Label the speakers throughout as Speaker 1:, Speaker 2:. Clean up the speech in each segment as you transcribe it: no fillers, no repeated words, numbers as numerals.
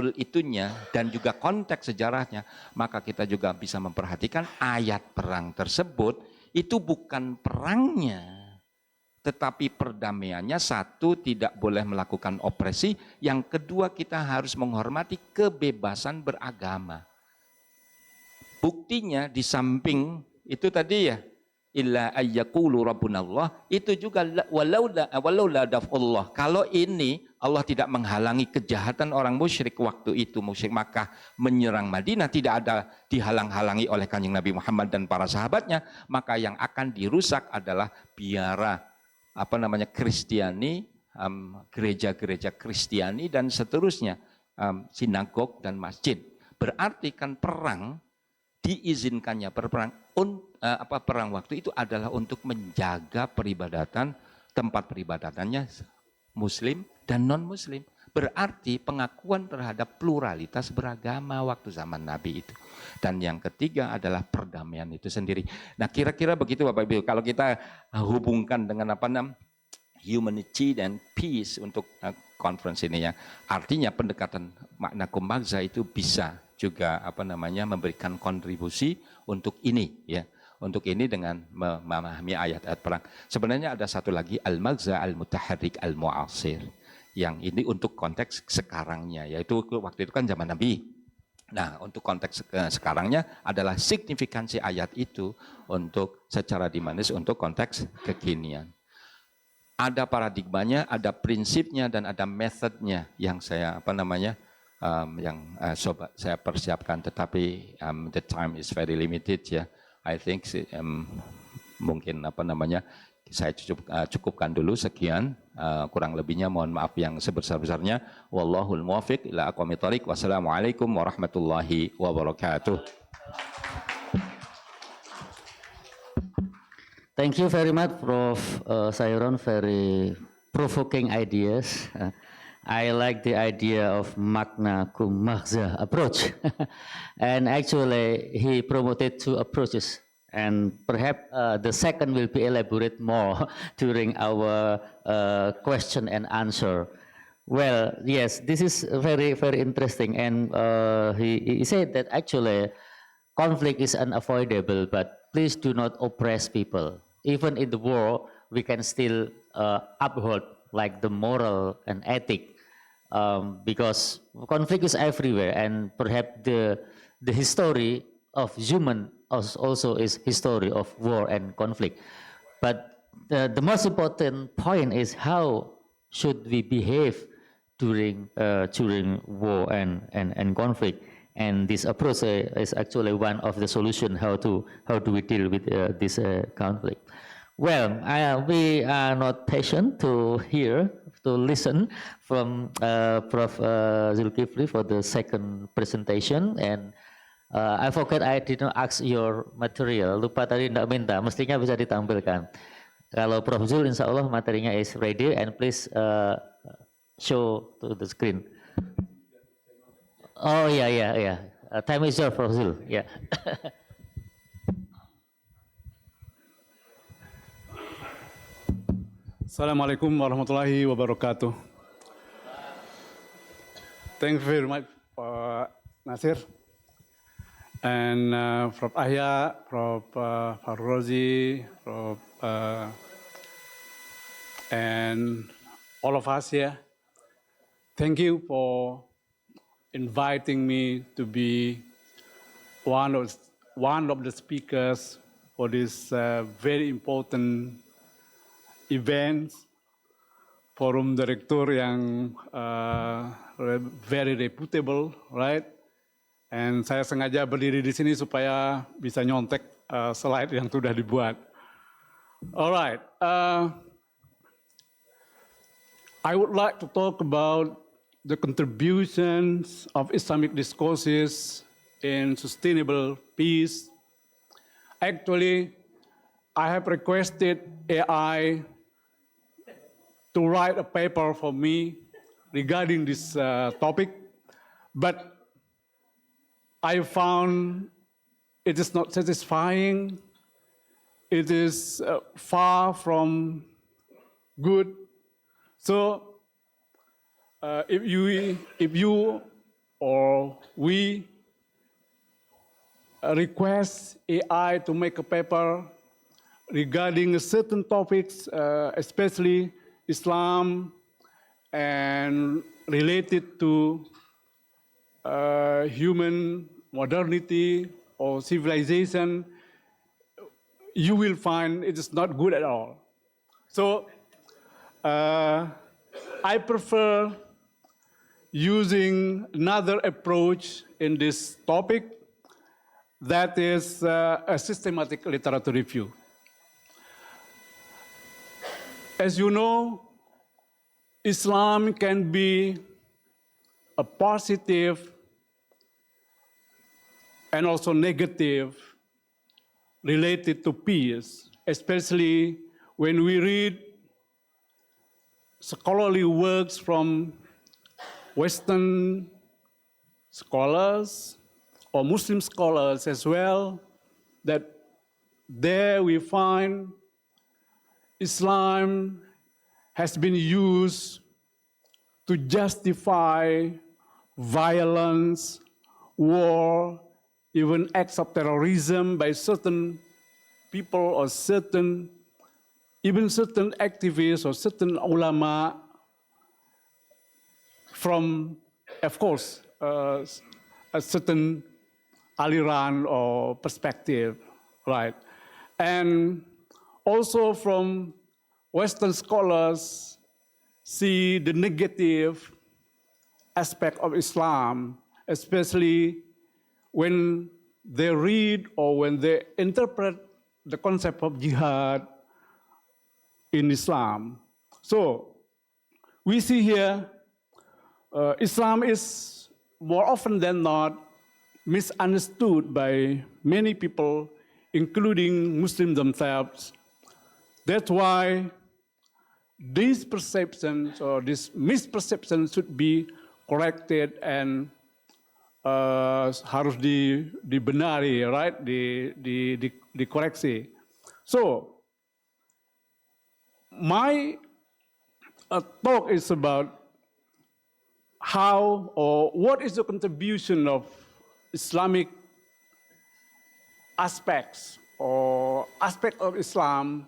Speaker 1: betul itunya dan juga konteks sejarahnya, maka kita juga bisa memperhatikan ayat perang tersebut itu bukan perangnya, tetapi perdamaiannya. Satu, tidak boleh melakukan opresi. Yang kedua, kita harus menghormati kebebasan beragama. Buktinya di samping itu tadi ya, illa ayyaqulu rabbunallah, itu juga walaula daf'ullah. Kalau ini Allah tidak menghalangi kejahatan orang musyrik waktu itu, musyrik Makkah menyerang Madinah, tidak ada dihalang-halangi oleh Kanjeng Nabi Muhammad dan para sahabatnya, maka yang akan dirusak adalah biara Kristiani, gereja-gereja Kristiani dan seterusnya, sinagog dan masjid. Berarti kan perang, diizinkannya perang waktu itu adalah untuk menjaga peribadatan, tempat peribadatannya muslim dan non muslim. Berarti pengakuan terhadap pluralitas beragama waktu zaman Nabi itu. Dan yang ketiga adalah perdamaian itu sendiri. Nah, kira-kira begitu Bapak Ibu. Kalau kita hubungkan dengan humanity dan peace untuk conference ini ya. Artinya pendekatan makna kumagza itu bisa juga memberikan kontribusi untuk ini ya. Untuk ini dengan memahami ayat-ayat perang. Sebenarnya ada satu lagi, al-magza al-mutaharrik al-mu'asir. Yang ini untuk konteks sekarangnya, yaitu waktu itu kan zaman Nabi. Nah, untuk konteks sekarangnya adalah signifikansi ayat itu untuk secara dimanis untuk konteks kekinian. Ada paradigmanya, ada prinsipnya, dan ada metodenya yang saya saya persiapkan, tetapi the time is very limited ya. I think mungkin saya cukupkan dulu sekian, kurang lebihnya mohon maaf yang sebesar-besarnya. Wallahul muwaffiq ila aqwamit thoriq. Wassalamualaikum warahmatullahi wabarakatuh.
Speaker 2: Thank you very much, Prof. Sayron. Very provoking ideas. I like the idea of magna cum magza approach. And actually, he promoted two approaches. And perhaps the second will be elaborated more during our question and answer. Well, yes, this is very, very interesting. And he said that actually conflict is unavoidable, but please do not oppress people. Even in the war, we can still uphold like the moral and ethic, because conflict is everywhere, and perhaps the history of human also is history of war and conflict. But the most important point is how should we behave during war and conflict. And this approach is actually one of the solution how do we deal with this conflict. Well, we are not patient to listen from Prof. Zulkifli for the second presentation. And I forgot I did not ask your material. Lupa tadi tidak minta, mestinya bisa ditampilkan. Kalau Prof. Zul, insya Allah materinya is ready, and please show to the screen. Oh yeah. Time is yours, Prof. Zul. Yeah.
Speaker 3: Assalamualaikum warahmatullahi wabarakatuh. Thank you very much, Pak Nasir, and Prof. Ahya, Prof. Farrozi, Prof. And all of us here. Thank you for inviting me to be one of the speakers for this very important event, forum direktur yang very reputable, right? And saya sengaja berdiri di sini supaya bisa nyontek slide yang sudah dibuat. Alright, I would like to talk about the contributions of Islamic discourses in sustainable peace. Actually, I have requested AI to write a paper for me regarding this topic, but I found it is not satisfying. It is far from good. So if you or we request AI to make a paper regarding certain topics, especially Islam and related to human modernity or civilization, you will find it is not good at all. So I prefer using another approach in this topic, that is a systematic literature review. As you know, Islam can be a positive and also negative related to peace, especially when we read scholarly works from Western scholars or Muslim scholars as well, that there we find Islam has been used to justify violence, war, even acts of terrorism by certain people or even certain activists or certain ulama from, of course, a certain aliran or perspective, right? And also from Western scholars see the negative aspect of Islam, especially when they read or when they interpret the concept of jihad in Islam. So we see here Islam is more often than not misunderstood by many people, including Muslims themselves. That's why these perceptions or this misperception should be corrected and harus dibenari, right? Dikoreksi. So my talk is about how or what is the contribution of Islamic aspects or aspect of Islam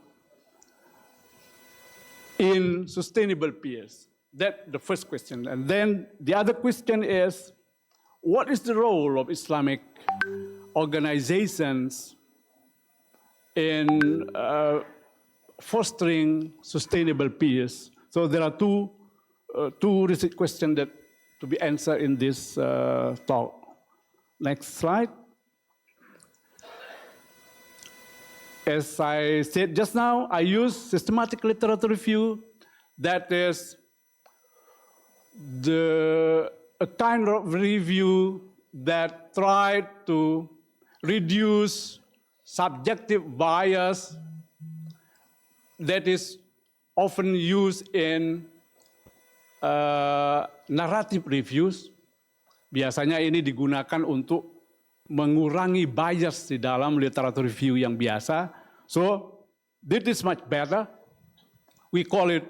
Speaker 3: in sustainable peace. That's the first question. And then the other question is, what is the role of Islamic organizations in fostering sustainable peace? So there are two research questions that to be answered in this talk. Next slide. As I said just now, I use systematic literature review. That is a kind of review that tried to reduce subjective bias that is often used in narrative reviews. Biasanya ini digunakan untuk mengurangi bias di dalam literature review yang biasa. So, this is much better. We call it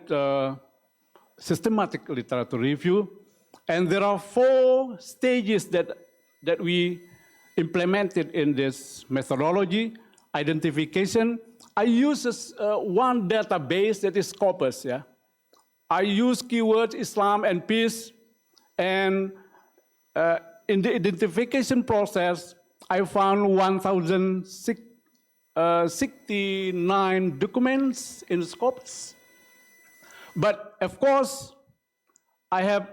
Speaker 3: systematic literature review. And there are 4 stages that we implemented in this methodology. Identification. I use one database that is Scopus. Yeah? I use keywords Islam and peace, and in the identification process, I found 1,069 documents in Scopus. But of course, I have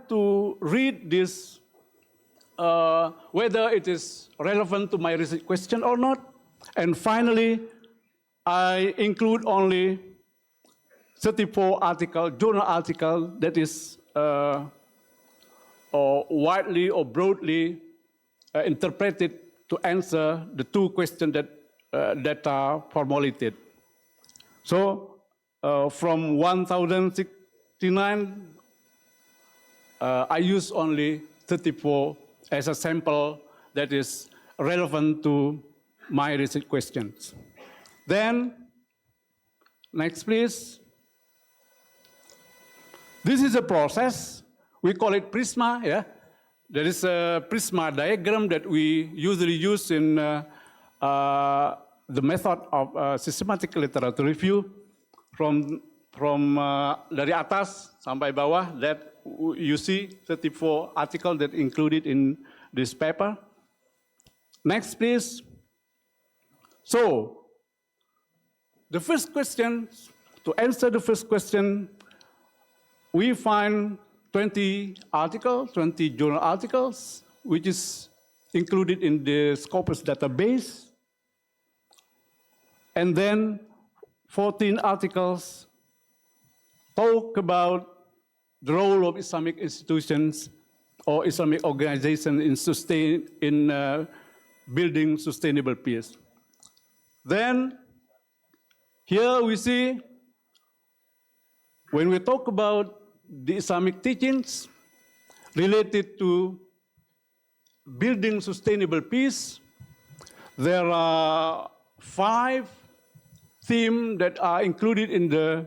Speaker 3: to read this whether it is relevant to my research question or not. And finally, I include only 34 journal articles that is or widely or broadly interpreted to answer the 2 questions that are formulated. So from 1,069, I use only 34 as a sample that is relevant to my research questions. Then, next please. This is a process. We call it PRISMA, yeah? There is a prisma diagram that we usually use in the method of systematic literature review from dari atas sampai bawah, that you see 34 articles that included in this paper. Next, please. So, the first question, to answer the first question, we find 20 articles, 20 journal articles, which is included in the Scopus database. And then 14 articles talk about the role of Islamic institutions or Islamic organizations in building sustainable peace. Then, here we see, when we talk about the Islamic teachings related to building sustainable peace, there are 5 themes that are included in the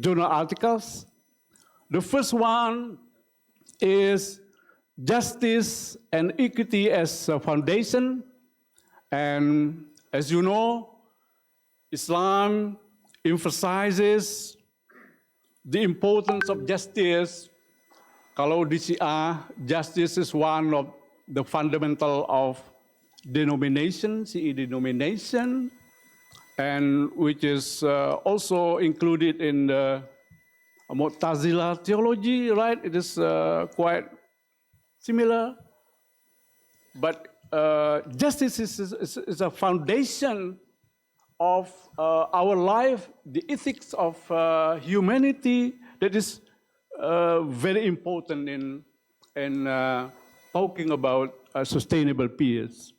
Speaker 3: journal articles. The first one is justice and equity as a foundation. And as you know, Islam emphasizes the importance of justice. Kalau di Syiah, justice is one of the fundamental of denomination, CE denomination, and which is also included in the Mu'tazilah theology, right? It is quite similar. But justice is a foundation of our life, the ethics of humanity, that is very important in talking about sustainable peace.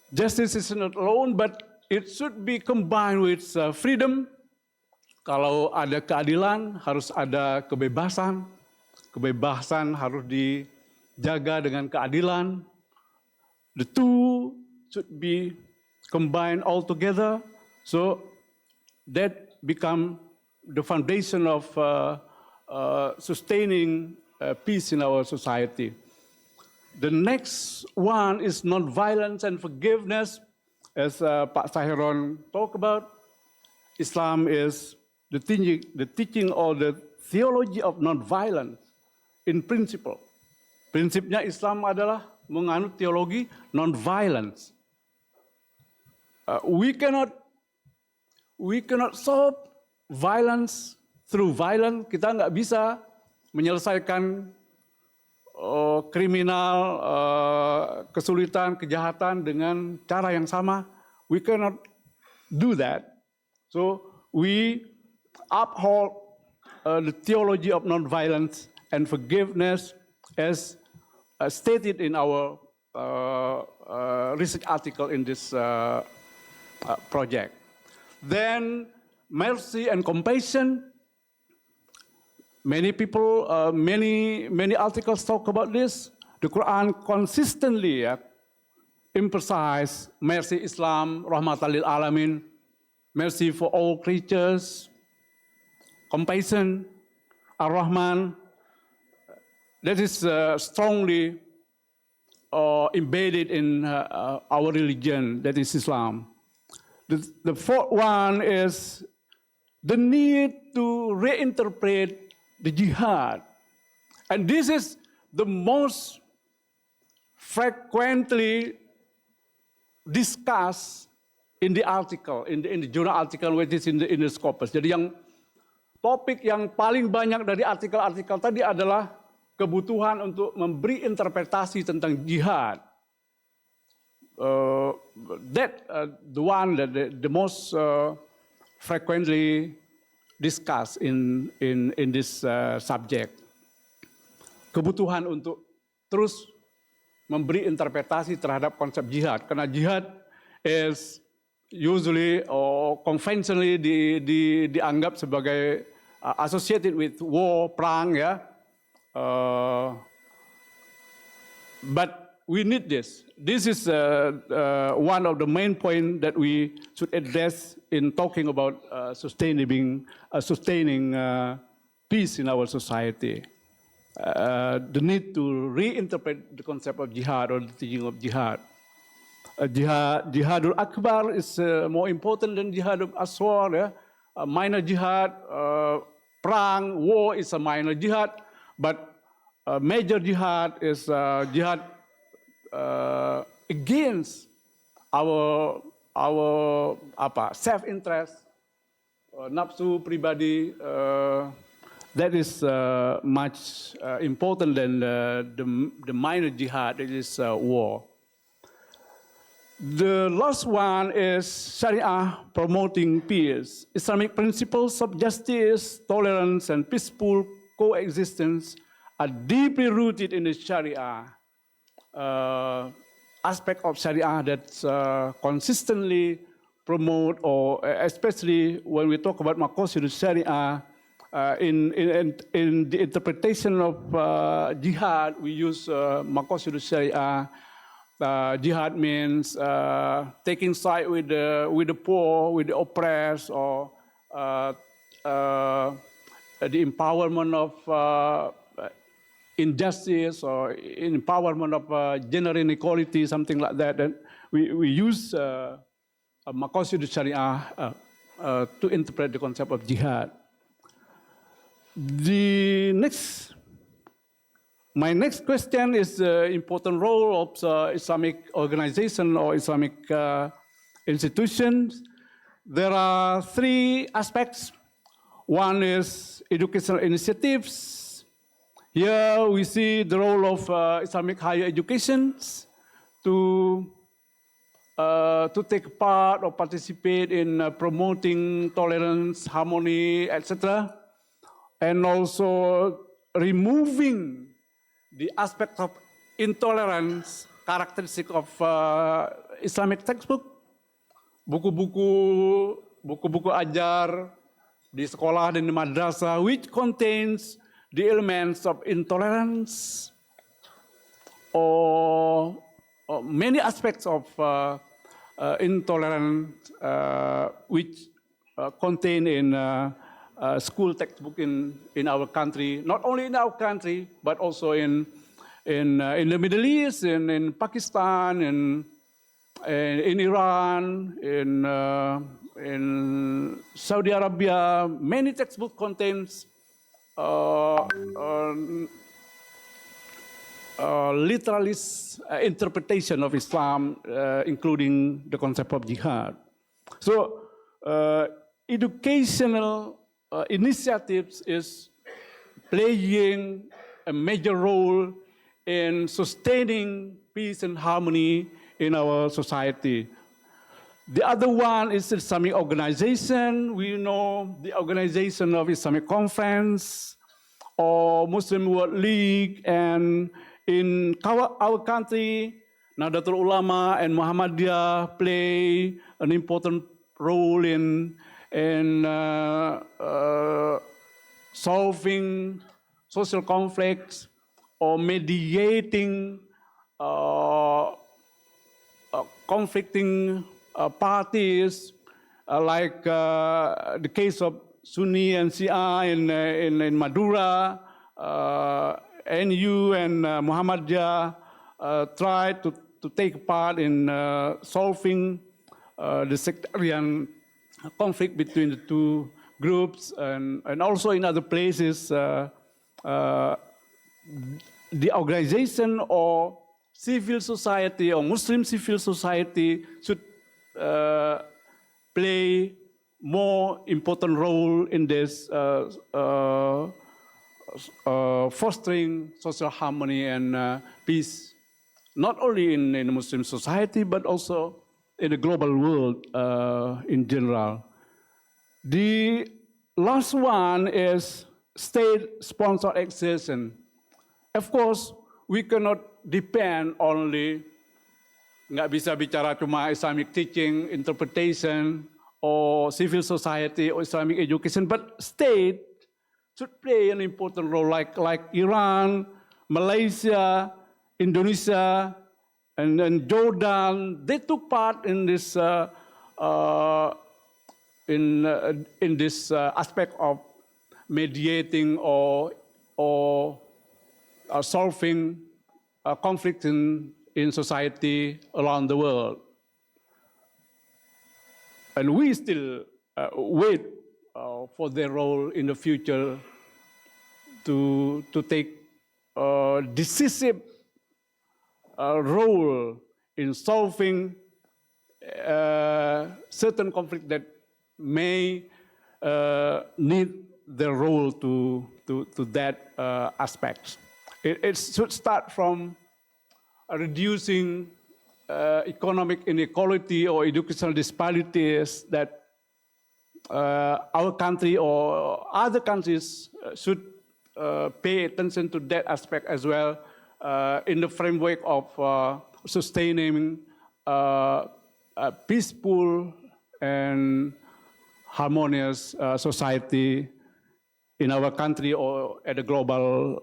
Speaker 3: Justice is not alone, but it should be combined with freedom. Kalau ada keadilan, harus ada kebebasan. Kebebasan harus dijaga dengan keadilan. The two should be combined all together, so that become the foundation of sustaining peace in our society. The next one is non-violence and forgiveness. As Pak Sahiron talked about, Islam is the teaching or the theology of non-violence in principle. Prinsipnya Islam adalah menganut teologi non-violence. We cannot solve violence through violence. Kita nggak bisa menyelesaikan kriminal, kesulitan, kejahatan dengan cara yang sama. We cannot do that. So we uphold the theology of non-violence and forgiveness as stated in our research article in this project. Then mercy and compassion. Many people, many articles talk about this. The Quran consistently emphasize mercy Islam, rahmatan lil alamin, mercy for all creatures, compassion, ar-Rahman. That is strongly embedded in our religion, that is Islam. The fourth one is the need to reinterpret the jihad. And this is the most frequently discussed in the article, in the journal article, which is in the Scopus. Jadi yang topik yang paling banyak dari artikel-artikel tadi adalah kebutuhan untuk memberi interpretasi tentang jihad. The one that the most frequently discussed in this subject. Kebutuhan untuk terus memberi interpretasi terhadap konsep jihad, karena jihad is usually or conventionally dianggap sebagai associated with war, perang, ya. But we need this. This is one of the main points that we should address in talking about sustaining peace in our society. the need to reinterpret the concept of jihad or the teaching of jihad. Jihadul Akbar is more important than Jihadul Aswar. Yeah? Minor jihad, perang, war is a minor jihad, but major jihad is jihad against our self-interest, nafsu pribadi. That is much important than the minor jihad. It is war. The last one is Sharia promoting peace. Islamic principles of justice, tolerance, and peaceful coexistence are deeply rooted in the Sharia aspect of Sharia that's consistently promote, or especially when we talk about Maqasid Sharia, in the interpretation of jihad, we use Maqasid Sharia. Jihad means taking side with the poor, with the oppressed, or the empowerment of injustice, or empowerment of gender inequality, something like that. And we use Maqasid Sharia to interpret the concept of jihad. My next question is the important role of Islamic organization or Islamic institutions. There are three aspects. One is educational initiatives. Here we see the role of Islamic higher education to take part or participate in promoting tolerance, harmony, etc. And also removing the aspect of intolerance characteristic of Islamic textbook, buku-buku ajar di sekolah dan di madrasah, which contains the elements of intolerance or many aspects of intolerance which contain in school textbook in our country, not only in our country, but also in the Middle East, in Pakistan, in Iran, in Saudi Arabia. Many textbook contains literalist interpretation of Islam, including the concept of jihad. So, educational initiatives is playing a major role in sustaining peace and harmony in our society. The other one is Islamic organization. We know the organization of Islamic Conference or Muslim World League, and in our country, Nahdlatul Ulama and Muhammadiyah play an important role in solving social conflicts or mediating conflicting parties, like the case of Sunni and Shia in Madura. NU and Muhammadiyah tried to take part in solving the sectarian conflict between the two groups, and also in other places, the organization or civil society or Muslim civil society should play more important role in this fostering social harmony and peace, not only in the Muslim society, but also in the global world in general. The last one is state-sponsored accession. Of course, we cannot depend only, nggak bisa bicara cuma Islamic teaching, interpretation, or civil society or Islamic education, but state should play an important role, like Iran, Malaysia, Indonesia, and Jordan. They took part in this aspect of mediating or solving conflicts in society around the world. And we still wait for their role in the future to take a decisive role in solving certain conflict that may need their role to that aspect. It should start from reducing economic inequality or educational disparities that our country or other countries should pay attention to that aspect as well in the framework of sustaining a peaceful and harmonious society in our country or at the global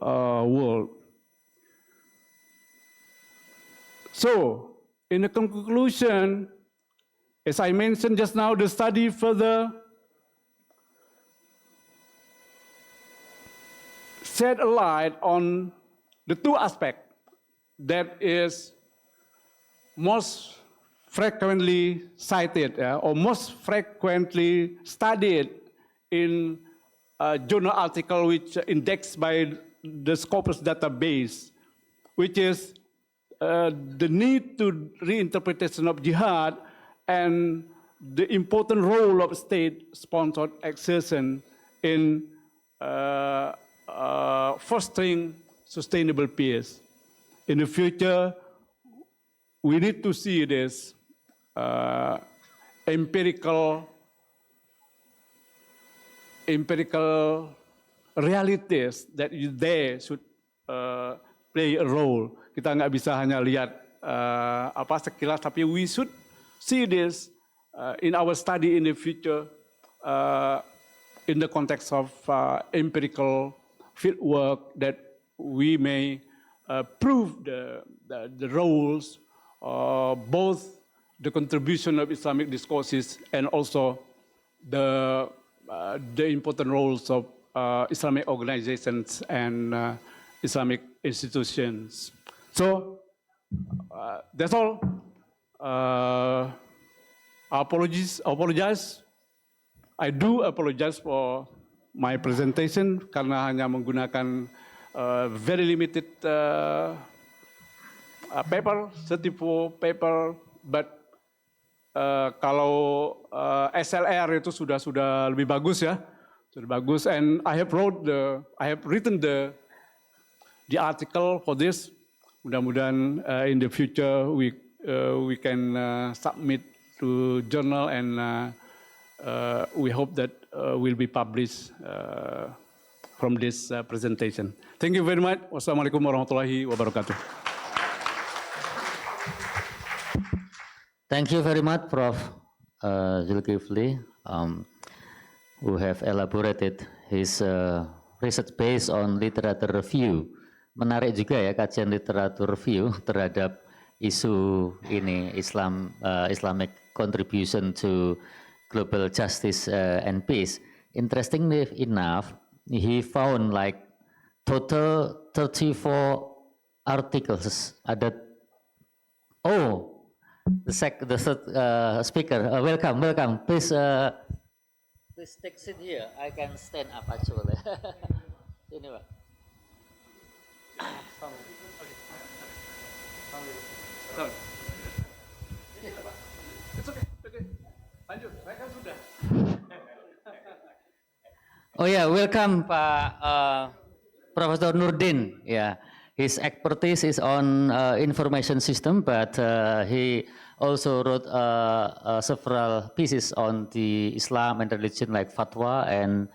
Speaker 3: world. So, in the conclusion, as I mentioned just now, the study further shed a light on the two aspects that is most frequently cited or most frequently studied in a journal article which indexed by the Scopus database, which is the need to reinterpretation of jihad and the important role of state-sponsored exertion in fostering sustainable peace. In the future, we need to see this empirical realities that they should play a role. Kita nggak bisa hanya lihat sekilas, tapi we should see this in our study in the future in the context of empirical field work that we may prove the roles, both the contribution of Islamic discourses and also the important roles of Islamic organizations and Islamic institutions. So that's all. Apologize. I do apologize for my presentation karena hanya menggunakan very limited paper, certificate paper, but kalau SLR itu sudah lebih bagus ya, sudah bagus. And I have written the article for this. Mudah-mudahan in the future we can submit to journal and we hope that will be published from this presentation. Thank you very much. Wassalamualaikum warahmatullahi wabarakatuh.
Speaker 2: Thank you very much, Prof. Zulkifli, who have elaborated his research based on literature review. Menarik juga ya kajian literatur review terhadap isu ini Islamic contribution to global justice and peace. Interestingly enough, he found like total 34 articles. The third speaker, welcome. Please take seat here. I can stand up actually. Sini, Pak.
Speaker 3: It's okay. Lanjut, saya kan sudah.
Speaker 2: Oh yeah, welcome Pak Profesor Nurdin. Yeah, his expertise is on information system, but he also wrote several pieces on the Islam and religion, like fatwa and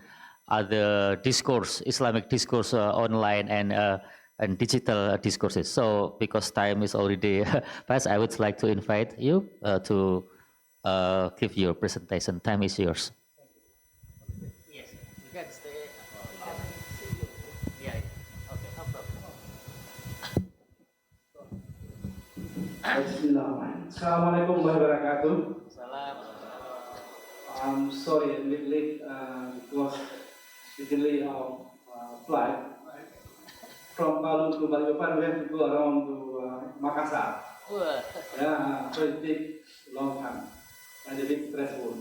Speaker 2: other discourse, Islamic discourse online and digital discourses. So because time is already past, I would like to invite you to give your presentation. Time is yours. Yes, you can stay. Yeah. Okay, no problem.
Speaker 4: Bismillahirrahmanirrahim. Assalamualaikum warahmatullahi wabarakatuh.
Speaker 2: Salam.
Speaker 4: I'm sorry, a bit late because the delay of flight from Palu to Balikpapan, we have to go around to Makassar. Yeah, so it takes long time and a bit stressful.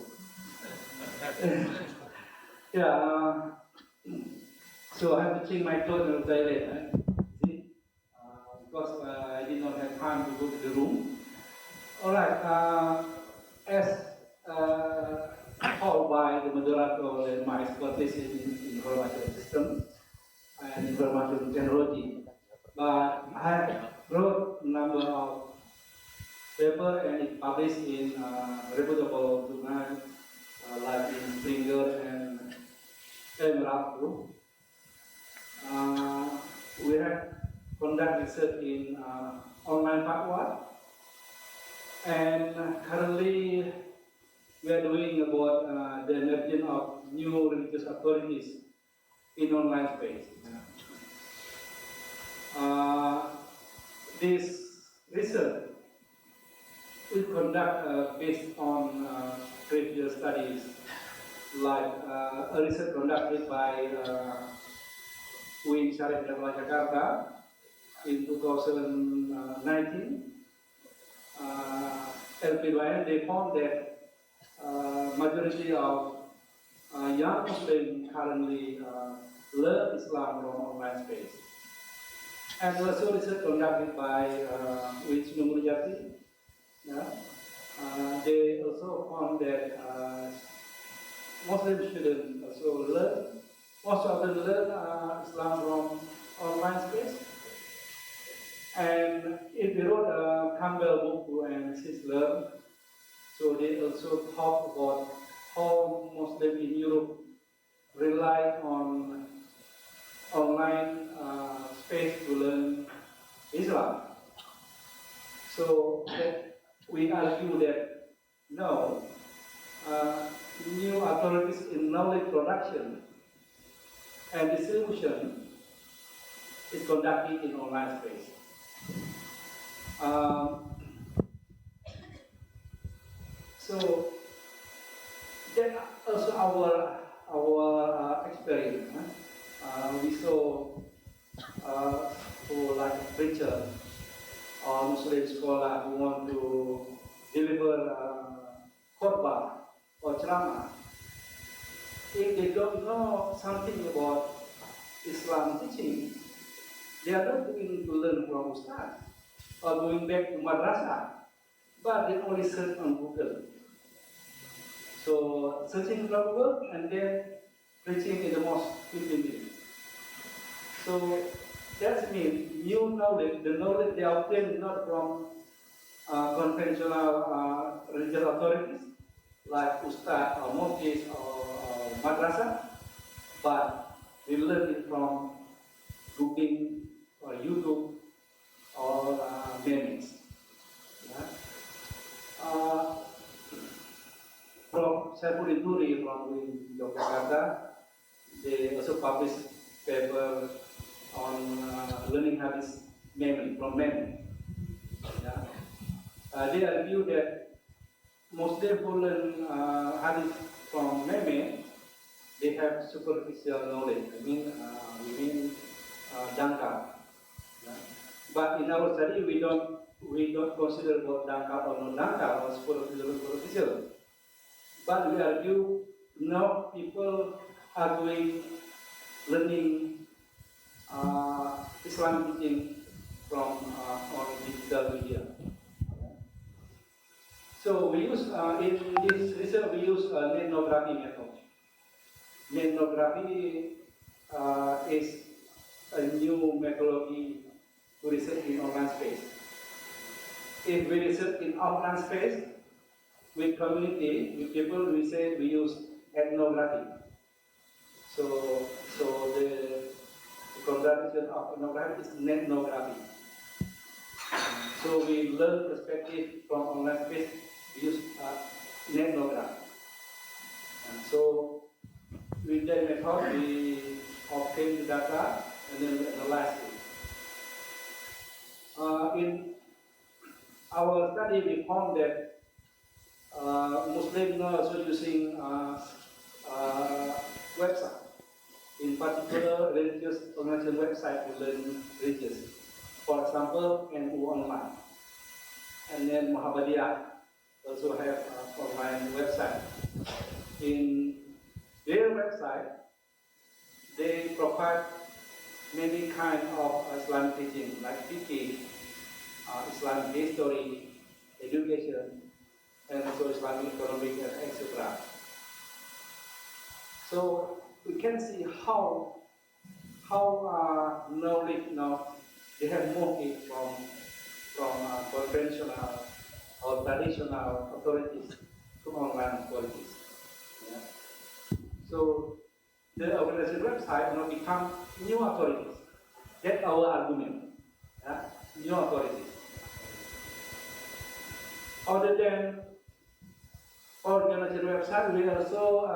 Speaker 4: Yeah, so I have to change my clothes in the toilet. See, because I did not have time to go to the room. All right, as taught by the moderator and my expertise in information system and information technology, but I have wrote a number of paper and it published in reputable journals like in Springer and Emerald. We have conduct research in online fatwa, and currently we are doing about the emergence of new religious authorities in online space. This research we conduct based on previous studies, like a research conducted by UIN Syarif Dakwah Jakarta in 2019. LPYN, they found that majority of young Muslims currently learn Islam from online space. And also research conducted by UIN Sunan yeah, they also found that Muslim students also learn, most of them learn Islam from online space. And if they wrote a Campbell book and Sisler, so they also talk about how Muslims in Europe rely on online space to learn Islam. So we argue that no, new authorities in knowledge production and distribution is conducted in online space. So that also our experience. We saw for like a preacher or Muslim scholar who want to deliver khutbah or ceramah. If they don't know something about Islam teaching, they are not going to learn from Ustaz or going back to madrasah, but they only search on Google. So searching from Google and then preaching in the mosque 15 minutes. So that means new knowledge, the knowledge they obtain is not from conventional religious authorities like Ustaz or Muftis or madrasah, but we learn it from Google or YouTube or memes. Yeah. From Saiful Turi from Yogyakarta, they also published paper on learning hadith memory from memory. Yeah. They argue that Muslims who learn hadith from memory, they have superficial knowledge. We mean dangkal. Yeah. But in our study, we don't consider both dangkal or non-dangkal or superficial. But we argue now people are learning Islamic teaching from on digital media. So we use in this research we use ethnography method. Ethnography is a new methodology to research in online space. If we research in offline space with community, with people, we say we use ethnography. So the contradiction of ethnography is ethnography. So we learn perspective from online space, we use ethnography. And so with that method, we obtain the data and then we analyze it. In our study, we found that Muslims are also using website in particular religious organization website to learn religious. For example, NU Online, and then Muhammadiyah also have online website. In their website, they provide many kind of Islamic teaching like fiqh, Islamic history, education, and also Islamic economic, etc. So we can see how knowledge now they have moved it from conventional or traditional authorities to online authorities. Yeah. So the organization website now become new authorities. That's our argument. Yeah? New authorities. Other than organization website, we also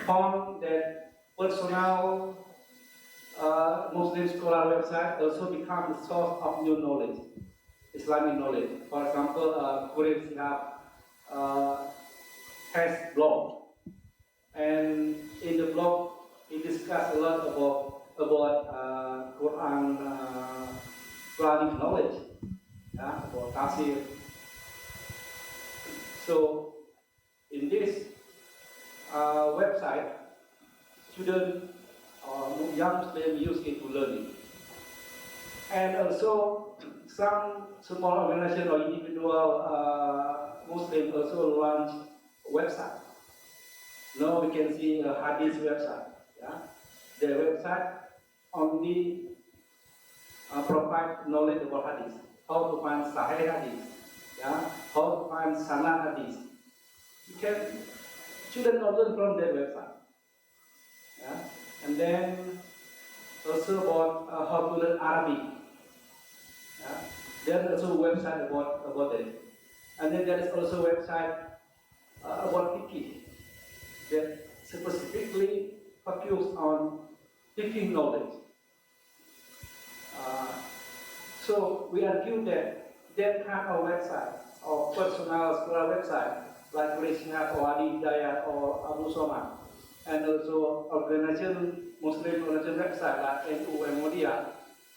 Speaker 4: found that personal Muslim scholar website also become the source of new knowledge, Islamic knowledge. For example, Quraysh Shihab has blog, and in the blog he discussed a lot about Quran, Quranic knowledge, yeah, about tafsir. So in this website, students or young Muslims use it to learning. And also some small organization or individual Muslims also launch a website. Now we can see a hadith website. Yeah? The website only provide knowledge about hadith, how to find Sahih hadith, yeah? How to find Sanad hadith. You can students learn from their website. Yeah? And then also about how to learn Arabic. Yeah? There's also a website about it. And then there is also a website about fiqh that specifically focus on fiqh knowledge. So we argue that that kind of website or personal scholar website like Quraysh Shihab or Ali Hidayat or Abu Somad, and also organization, Muslim organization website like NU and Muhammadiyah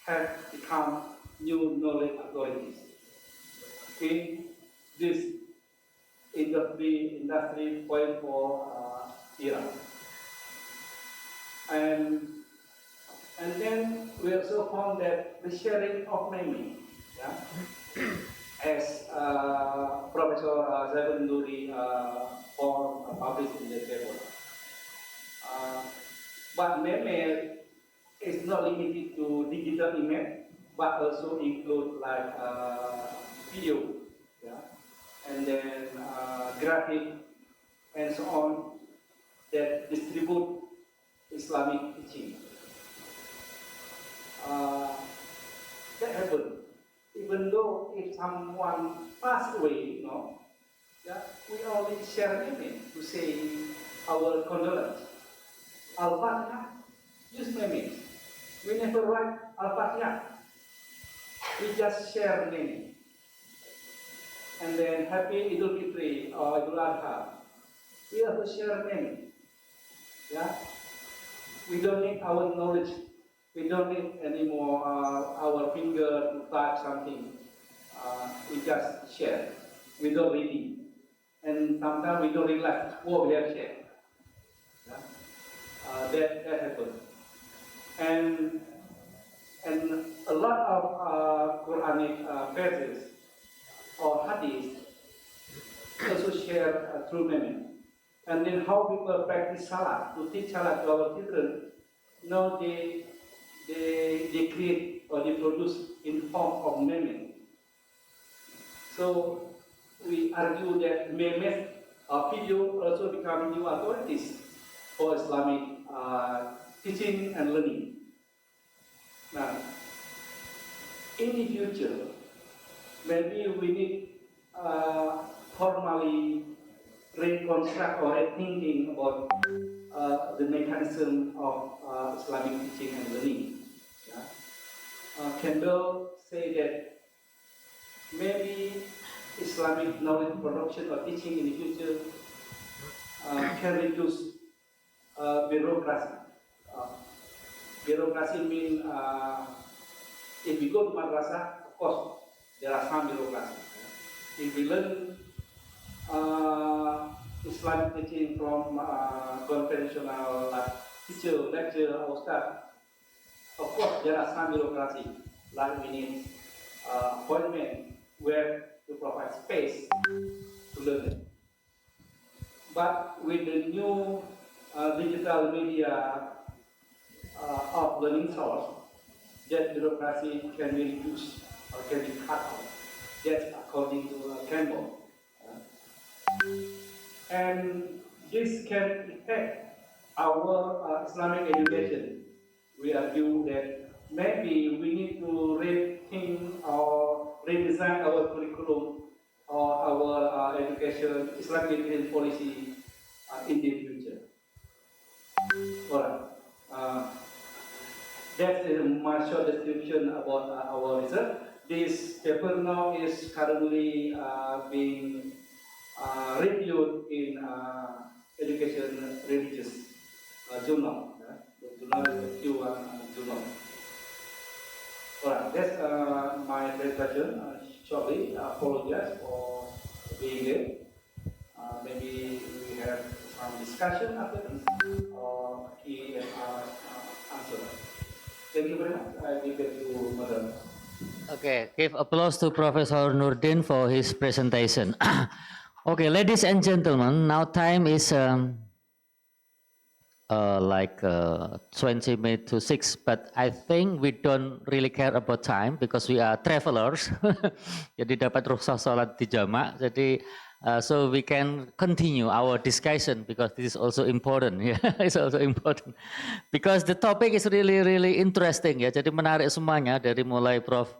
Speaker 4: have become new knowledge authorities in this industry 4.0 era. And then we also found that the sharing of memory, yeah, as Professor Zaibul Nuri published in the paper. But meme is not limited to digital image, but also include like video, yeah, and then graphic and so on that distribute Islamic teaching. That happened. Even though if someone passed away, yeah, we only share image to say our condolence. Al-Fatihah, use memes. We never write Al-Fatihah. We just share meme. And then Happy Idul Fitri or Idul Adha. We also share meme. Yeah? We don't need our knowledge. We don't need anymore our finger to type something. We just share. We don't read. And sometimes we don't realize what we have shared. Yeah? That happens. And a lot of Quranic verses or hadith also share through meme. And then how people practice salah, to teach salah to our children, now they create or they produce in form of meme. So we argue that memes video also become new authorities for Islamic teaching and learning. Now, in the future, maybe we need formally reconstruct or rethinking about the mechanism of Islamic teaching and learning. Yeah? Campbell say that maybe Islamic knowledge production or teaching in the future can reduce bureaucracy. Bureaucracy means if we go to madrasah, of course, there are some bureaucracy. If we learn Islamic teaching from conventional teacher, lecturer, or staff, of course, there are some bureaucracy, like we need appointment where to provide space to learn it. But with the new digital media of learning source, that bureaucracy can be reduced or can be cut off. That's according to Campbell. And this can affect our Islamic education. We argue that maybe we need to rethink or redesign our curriculum or our education, Islamic education policy in the future. Alright. That's my short description about our research. This paper now is currently being reviewed in education religious journal. The journal is a Q1 journal. Alright, that's my presentation. Shortly, apologize for being late. Maybe we have some discussion after this or Q&A answer. Thank you very much. I give it to Madam.
Speaker 2: Okay, give applause to Professor Nurdin for his presentation. Okay, ladies and gentlemen, now time is like 20 minutes to 6, but I think we don't really care about time because we are travelers. Jadi dapat rukhsah salat di jamak. Jadi so we can continue our discussion because this is also important. Yeah, it's also important because the topic is really interesting ya. Jadi menarik semuanya dari mulai Prof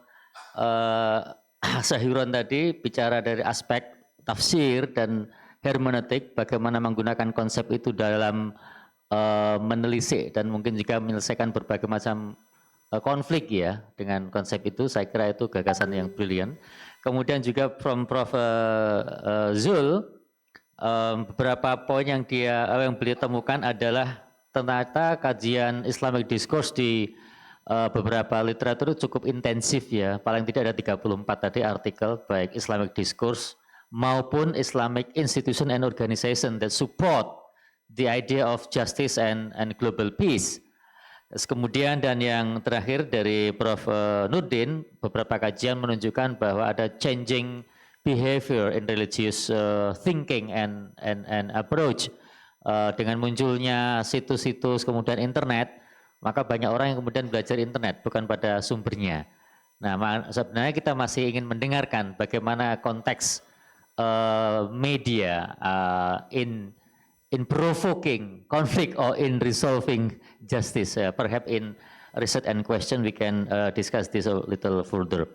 Speaker 2: Sahiron tadi bicara dari aspek tafsir dan hermeneutik, bagaimana menggunakan konsep itu dalam menelisik dan mungkin juga menyelesaikan berbagai macam konflik ya dengan konsep itu. Saya kira itu gagasan yang brilian. Kemudian juga from Prof Zul, beberapa poin yang beliau temukan adalah ternyata kajian Islamic Discourse di beberapa literatur cukup intensif ya. Paling tidak ada 34 tadi artikel baik Islamic Discourse maupun Islamic Institution and Organization that support the idea of justice and global peace. Kemudian dan yang terakhir dari Prof Nurdin, beberapa kajian menunjukkan bahwa ada changing behavior in religious thinking and approach. Dengan munculnya situs-situs kemudian internet, maka banyak orang yang kemudian belajar internet bukan pada sumbernya. Nah, sebenarnya kita masih ingin mendengarkan bagaimana konteks media in provoking conflict or in resolving justice. Perhaps in research and question we can discuss this a little further.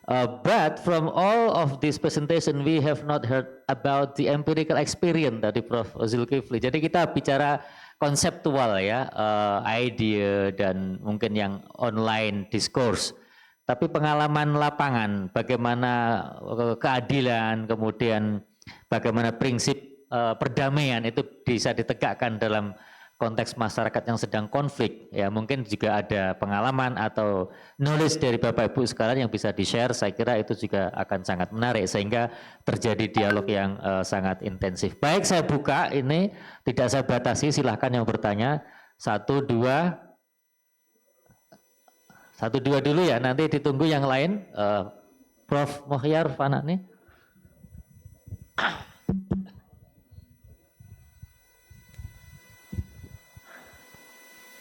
Speaker 2: But from all of this presentation we have not heard about the empirical experience dari Prof Zulkifli. Jadi kita bicara konseptual ya, idea dan mungkin yang online discourse. Tapi pengalaman lapangan, bagaimana keadilan, kemudian bagaimana prinsip perdamaian itu bisa ditegakkan dalam konteks masyarakat yang sedang konflik. Ya, mungkin juga ada pengalaman atau knowledge dari Bapak Ibu sekalian yang bisa di-share. Saya kira itu juga akan sangat menarik sehingga terjadi dialog yang sangat intensif. Baik, saya buka ini, tidak saya batasi, silahkan yang bertanya. 1, 2 dulu ya, nanti ditunggu yang lain. Prof Mohyar Fana nih.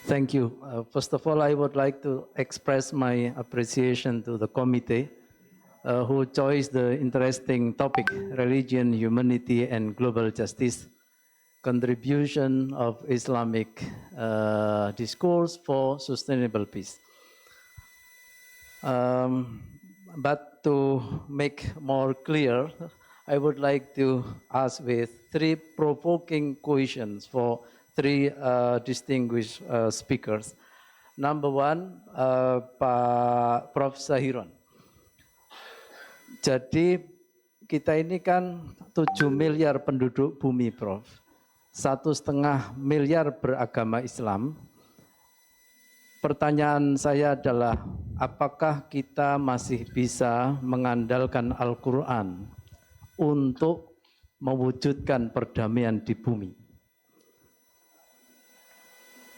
Speaker 5: Thank you. First of all, I would like to express my appreciation to the committee who chose the interesting topic, religion, humanity, and global justice, contribution of Islamic discourse for sustainable peace. But to make more clear, I would like to ask with 3 provoking questions for 3 distinguished speakers. Number 1, Pak Prof Sahiron. Jadi kita ini kan 7 miliar penduduk bumi, Prof. 1,5 miliar beragama Islam. Pertanyaan saya adalah, apakah kita masih bisa mengandalkan Al-Quran untuk mewujudkan perdamaian di bumi?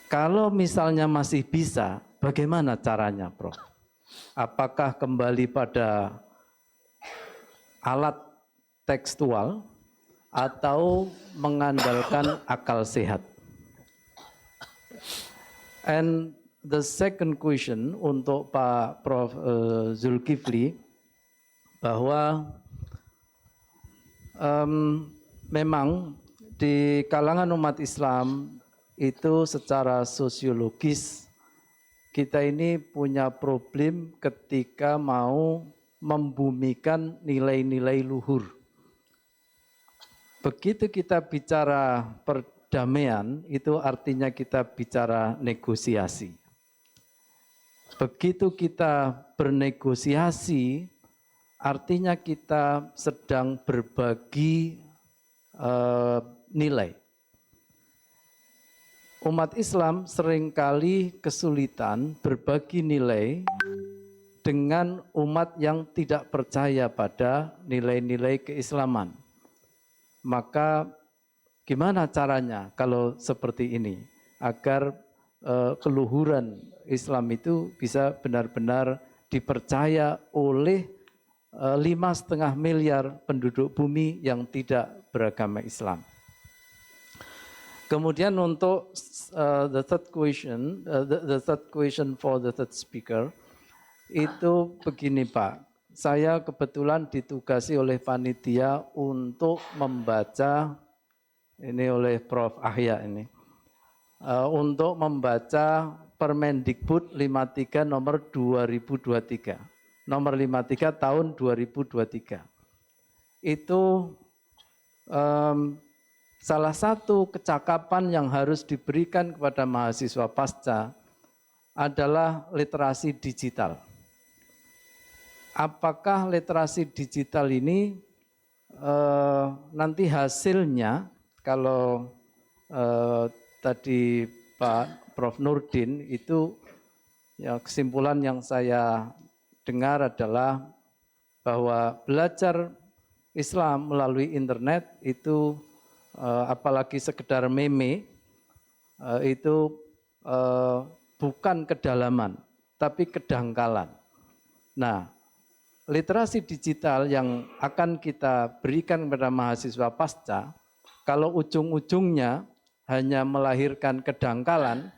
Speaker 5: Kalau misalnya masih bisa, bagaimana caranya, Prof? Apakah kembali pada alat tekstual atau mengandalkan akal sehat? And the second question untuk Pak Prof. Zulkifli, bahwa memang di kalangan umat Islam itu secara sosiologis kita ini punya problem ketika mau membumikan nilai-nilai luhur. Begitu kita bicara perdamaian, itu artinya kita bicara negosiasi. Begitu kita bernegosiasi, artinya kita sedang berbagi nilai. Umat Islam seringkali kesulitan berbagi nilai dengan umat yang tidak percaya pada nilai-nilai keislaman. Maka gimana caranya kalau seperti ini agar keluhuran Islam itu bisa benar-benar dipercaya oleh 5,5 miliar penduduk bumi yang tidak beragama Islam. Kemudian untuk the third question for the third speaker itu begini Pak, saya kebetulan ditugasi oleh panitia untuk membaca ini oleh Prof. Ahya ini untuk membaca Permendikbud 53 nomor 2023, nomor 53 tahun 2023. Itu salah satu kecakapan yang harus diberikan kepada mahasiswa pasca adalah literasi digital. Apakah literasi digital ini nanti hasilnya, kalau tadi Pak Prof. Nurdin itu ya, kesimpulan yang saya dengar adalah bahwa belajar Islam melalui internet itu apalagi sekedar meme itu bukan kedalaman tapi kedangkalan. Nah, literasi digital yang akan kita berikan kepada mahasiswa pasca, kalau ujung-ujungnya hanya melahirkan kedangkalan,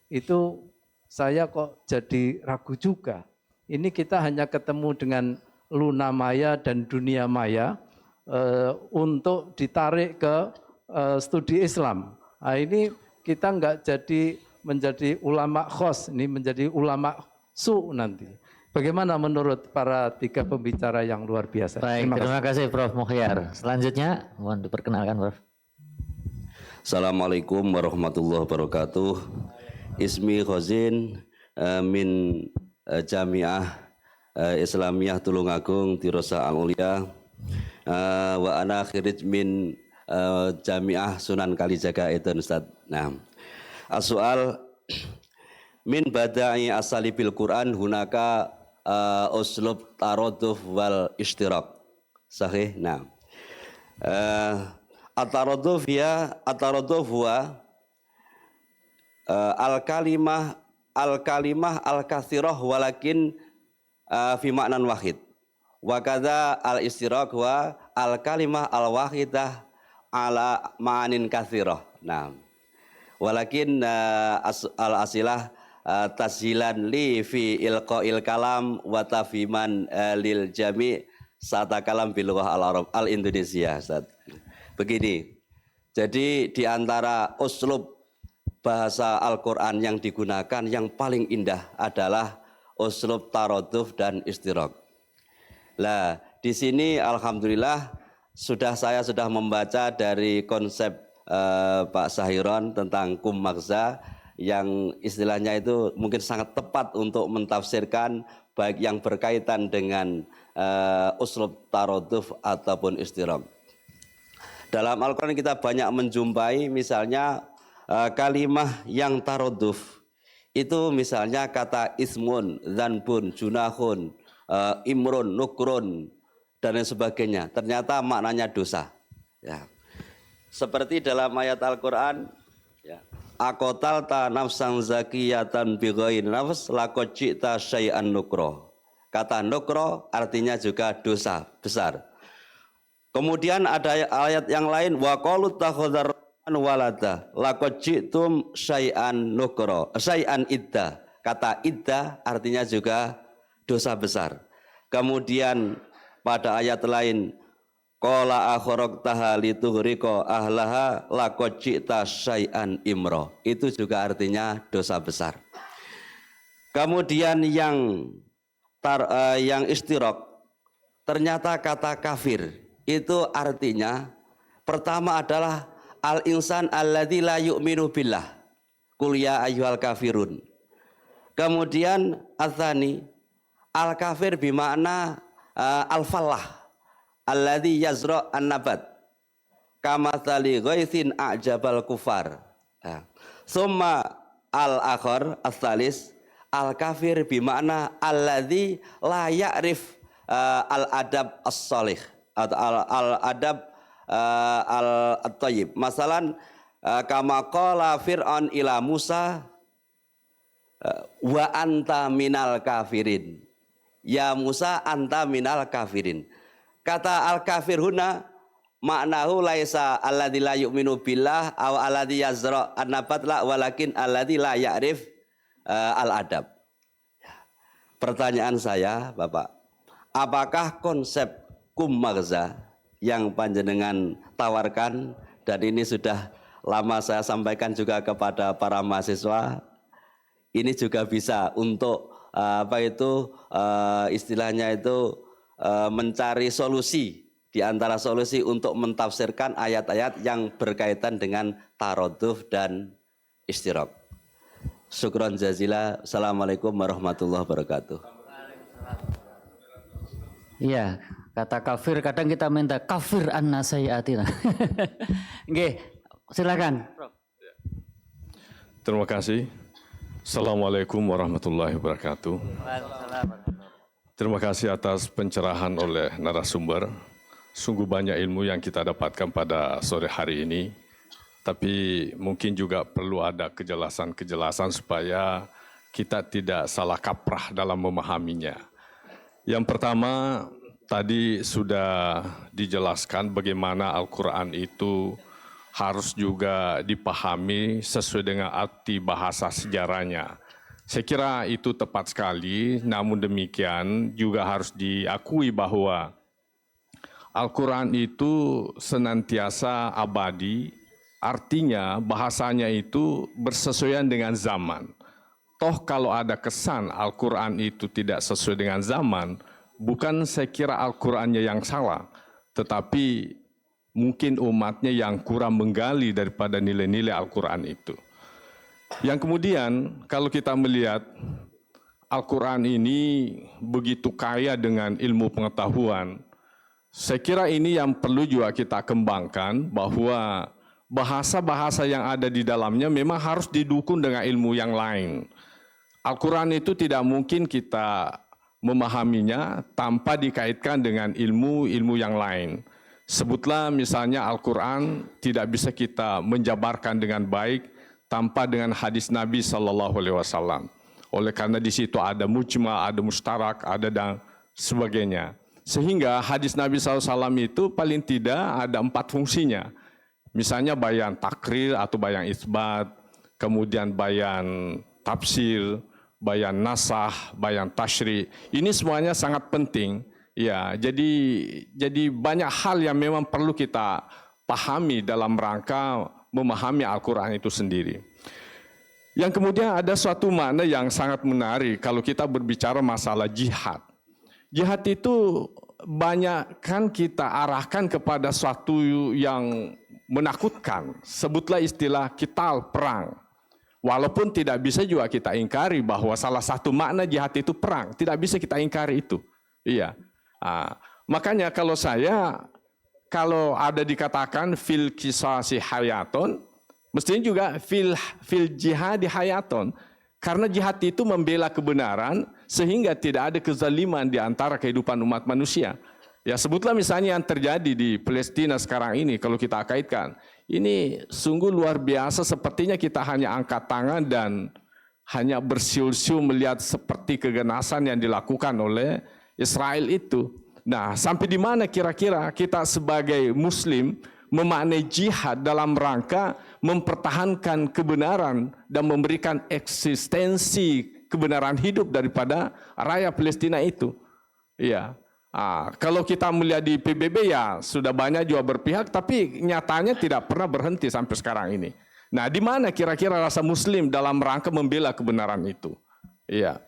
Speaker 5: itu saya kok jadi ragu juga. Ini kita hanya ketemu dengan Luna Maya dan dunia maya untuk ditarik ke studi Islam. Nah, ini kita enggak menjadi ulama khos, ini menjadi ulama su nanti. Bagaimana menurut para tiga pembicara yang luar biasa?
Speaker 2: Baik, terima kasih Prof. Muhyar. Selanjutnya, mohon diperkenalkan Prof.
Speaker 6: Assalamualaikum warahmatullahi wabarakatuh. Ismi Khozin min Jamiah Islamiyah Tulungagung Tirosa Al-Ulia wa ana khirij min Jamiah Sunan Kalijaga itu Ustaz. Nah, as-soal min bada'i asalibil Quran hunaka uslub taraduf wal ishtirak. Sahih. Nah. At-taraduf huwa al-kalimah al-katsirah walakin fi ma'nan wahid. Wa kadza al-istiraq wa al-kalimah al-wahidah ala ma'anin katsirah. Nah. Walakin al-asilah tashilan li fi ilqa'il kalam wa tafhiman lil jami' sata kalam bil lughah al-arab al-Indonesia. Begini. Jadi di antara uslub bahasa Al-Qur'an yang digunakan yang paling indah adalah uslub taraduf dan istiraq. Lah, di sini alhamdulillah saya sudah membaca dari konsep Pak Sahiron tentang kum maghza yang istilahnya itu mungkin sangat tepat untuk mentafsirkan baik yang berkaitan dengan uslub taraduf ataupun istiraq. Dalam Al-Quran kita banyak menjumpai misalnya kalimah yang taroduf. Itu misalnya kata ismun, zanbun, junahun, imrun, nukrun, dan lain sebagainya. Ternyata maknanya dosa. Ya. Seperti dalam ayat Al-Quran, ya, akotalta nafsan zakiyatan bighairi nafs laqad ji'ta syai'an nukro. Kata nukro artinya juga dosa besar. Kemudian ada ayat yang lain, wa qalu takhadzar walada laqad ji'tum syai'an nukro, syai'an idda. Kata idda artinya juga dosa besar. Kemudian pada ayat lain, qala akhraqtaha litughriqa ahlaha laqad ji'ta syai'an imra. Itu juga artinya dosa besar. Kemudian yang istiraq, ternyata kata kafir itu artinya pertama adalah al-insan alladzi la yu'minu billah. Qul ya ayyuhal kafirun. Kemudian adzani al-kafir bimakna al-fallah alladzi yazra an-nabat kamatsali ghaitsin a'jabal kufar. Summa al-akhar as-salis al-kafir bimakna alladzi la ya'rif al-adab as-salih atau al-adab al-thayyib. Masalan kama qala Fir'aun ila Musa wa anta minal kafirin. Ya Musa anta minal kafirin. Kata al-kafir huna maknahu laisa alladzi la yu'minu billah aw alladzi yazra an-nabat la walakin alladzi la ya'rif al-adab. Pertanyaan saya, Bapak, apakah konsep kumaghza yang panjenengan tawarkan dan ini sudah lama saya sampaikan juga kepada para mahasiswa, ini juga bisa untuk istilahnya itu mencari solusi di antara solusi untuk mentafsirkan ayat-ayat yang berkaitan dengan taroduf dan istiraq. Syukron jazila. Assalamualaikum warahmatullahi wabarakatuh.
Speaker 2: Iya, kata kafir kadang kita minta kafir anna sayyatina. Nggih, silakan.
Speaker 7: Terima kasih. Assalamualaikum warahmatullahi wabarakatuh. Terima kasih atas pencerahan oleh narasumber. Sungguh banyak ilmu yang kita dapatkan pada sore hari ini. Tapi mungkin juga perlu ada kejelasan-kejelasan supaya kita tidak salah kaprah dalam memahaminya. Yang pertama, tadi sudah dijelaskan bagaimana Al-Quran itu harus juga dipahami sesuai dengan arti bahasa sejarahnya. Saya kira itu tepat sekali, namun demikian juga harus diakui bahwa Al-Quran itu senantiasa abadi, artinya bahasanya itu bersesuaian dengan zaman. Toh kalau ada kesan Al-Quran itu tidak sesuai dengan zaman, bukan saya kira Al-Qurannya yang salah, tetapi mungkin umatnya yang kurang menggali daripada nilai-nilai Al-Quran itu. Yang kemudian kalau kita melihat Al-Quran ini begitu kaya dengan ilmu pengetahuan, saya kira ini yang perlu juga kita kembangkan bahwa bahasa-bahasa yang ada di dalamnya memang harus didukung dengan ilmu yang lain. Al-Quran itu tidak mungkin kita memahaminya tanpa dikaitkan dengan ilmu-ilmu yang lain. Sebutlah misalnya Al-Quran tidak bisa kita menjabarkan dengan baik tanpa dengan hadis Nabi SAW. Oleh karena di situ ada mujma, ada mustarak, ada dan sebagainya. Sehingga hadis Nabi SAW itu paling tidak ada 4 fungsinya. Misalnya bayan takrir atau bayan isbat, kemudian bayan tafsir, bayan nasah, bayan tasyri. Ini semuanya sangat penting. Ya, jadi banyak hal yang memang perlu kita pahami dalam rangka memahami Al-Quran itu sendiri. Yang kemudian ada suatu makna yang sangat menarik kalau kita berbicara masalah jihad. Jihad itu banyak kan kita arahkan kepada suatu yang menakutkan. Sebutlah istilah qital, perang. Walaupun tidak bisa juga kita ingkari bahwa salah satu makna jihad itu perang. Tidak bisa kita ingkari itu. Iya. Makanya kalau saya kalau ada dikatakan fil qisasi hayaton, mestinya juga fil jihadi hayaton. Karena jihad itu membela kebenaran sehingga tidak ada kezaliman di antara kehidupan umat manusia. Ya sebutlah misalnya yang terjadi di Palestina sekarang ini kalau kita kaitkan. Ini sungguh luar biasa, sepertinya kita hanya angkat tangan dan hanya bersiul-siul melihat seperti keganasan yang dilakukan oleh Israel itu. Nah, sampai di mana kira-kira kita sebagai muslim memaknai jihad dalam rangka mempertahankan kebenaran dan memberikan eksistensi kebenaran hidup daripada rakyat Palestina itu. Iya. Kalau kita melihat di PBB ya sudah banyak juga berpihak, tapi nyatanya tidak pernah berhenti sampai sekarang ini. Nah, di mana kira-kira rasa muslim dalam rangka membela kebenaran itu? Iya.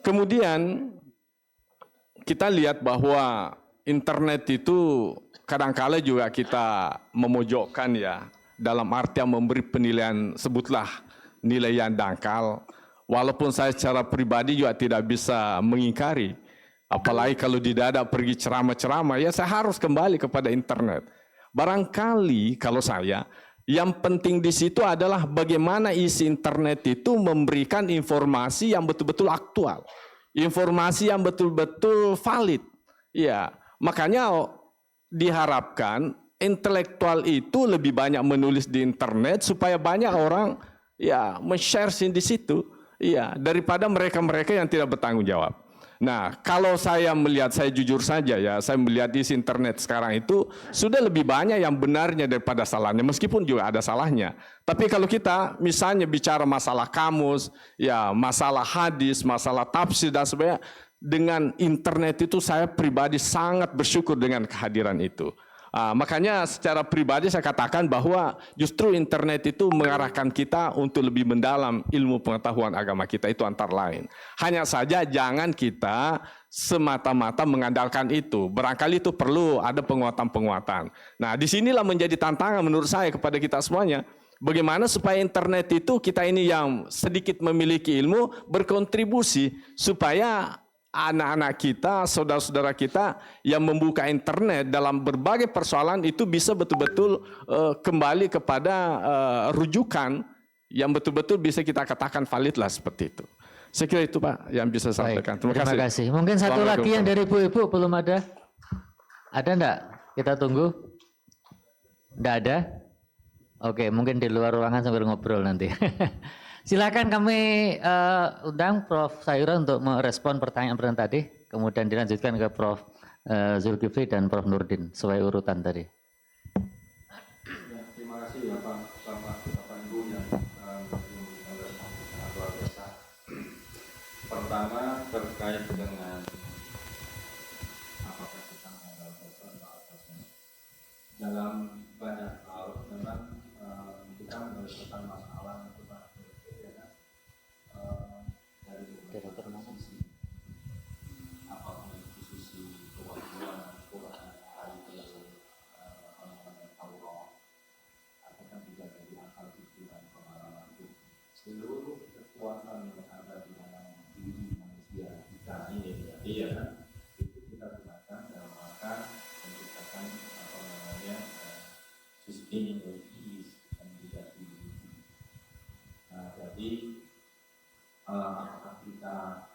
Speaker 7: Kemudian kita lihat bahwa internet itu kadangkala juga kita memojokkan ya, dalam artian memberi penilaian, sebutlah nilai yang dangkal. Walaupun saya secara pribadi juga tidak bisa mengingkari. Apalagi kalau didadak pergi ceramah-ceramah, ya saya harus kembali kepada internet. Barangkali kalau saya, yang penting di situ adalah bagaimana isi internet itu memberikan informasi yang betul-betul aktual. Informasi yang betul-betul valid. Ya, makanya diharapkan intelektual itu lebih banyak menulis di internet supaya banyak orang ya men-share di situ. Ya, daripada mereka-mereka yang tidak bertanggung jawab. Nah, kalau saya melihat, saya jujur saja ya, saya melihat di internet sekarang itu sudah lebih banyak yang benarnya daripada salahnya, meskipun juga ada salahnya. Tapi kalau kita misalnya bicara masalah kamus, ya masalah hadis, masalah tafsir dan sebagainya, dengan internet itu saya pribadi sangat bersyukur dengan kehadiran itu. Makanya secara pribadi saya katakan bahwa justru internet itu mengarahkan kita untuk lebih mendalam ilmu pengetahuan agama kita itu antara lain. Hanya saja jangan kita semata-mata mengandalkan itu. Barangkali itu perlu ada penguatan-penguatan. Nah, disinilah menjadi tantangan menurut saya kepada kita semuanya. Bagaimana supaya internet itu kita ini yang sedikit memiliki ilmu berkontribusi supaya anak-anak kita, saudara-saudara kita yang membuka internet dalam berbagai persoalan itu bisa betul-betul kembali kepada rujukan yang betul-betul bisa kita katakan valid lah seperti itu. Saya kira itu Pak yang bisa saya sampaikan. Terima kasih.
Speaker 2: Mungkin satu lagi yang dari ibu-ibu belum ada. Ada enggak? Kita tunggu. Enggak ada? Oke, mungkin di luar ruangan sambil ngobrol nanti. Silakan kami undang Prof. Sayuran untuk merespon pertanyaan tadi, kemudian dilanjutkan ke Prof. Zulkifli dan Prof. Nurdin sesuai urutan tadi.
Speaker 8: Ya, terima kasih ya Bapak Ibu yang luar biasa. Pertama terkait dengan apakah kita mengandalkan atau atasnya. Dalam banyak hal memang kita menyelesaikan masalah itu dari beberapa sisi, apapun itu sisi kewaktuan, Quran, hadis, Allah, ataupun juga dari akal pikiran pengalaman hidup. Seluruh kekuatan yang ada di dalam diri manusia kita ini, ya kan, itu kita gunakan dalam rangka menciptakan sistem logis dan juga diri. Nah, jadi apakah kita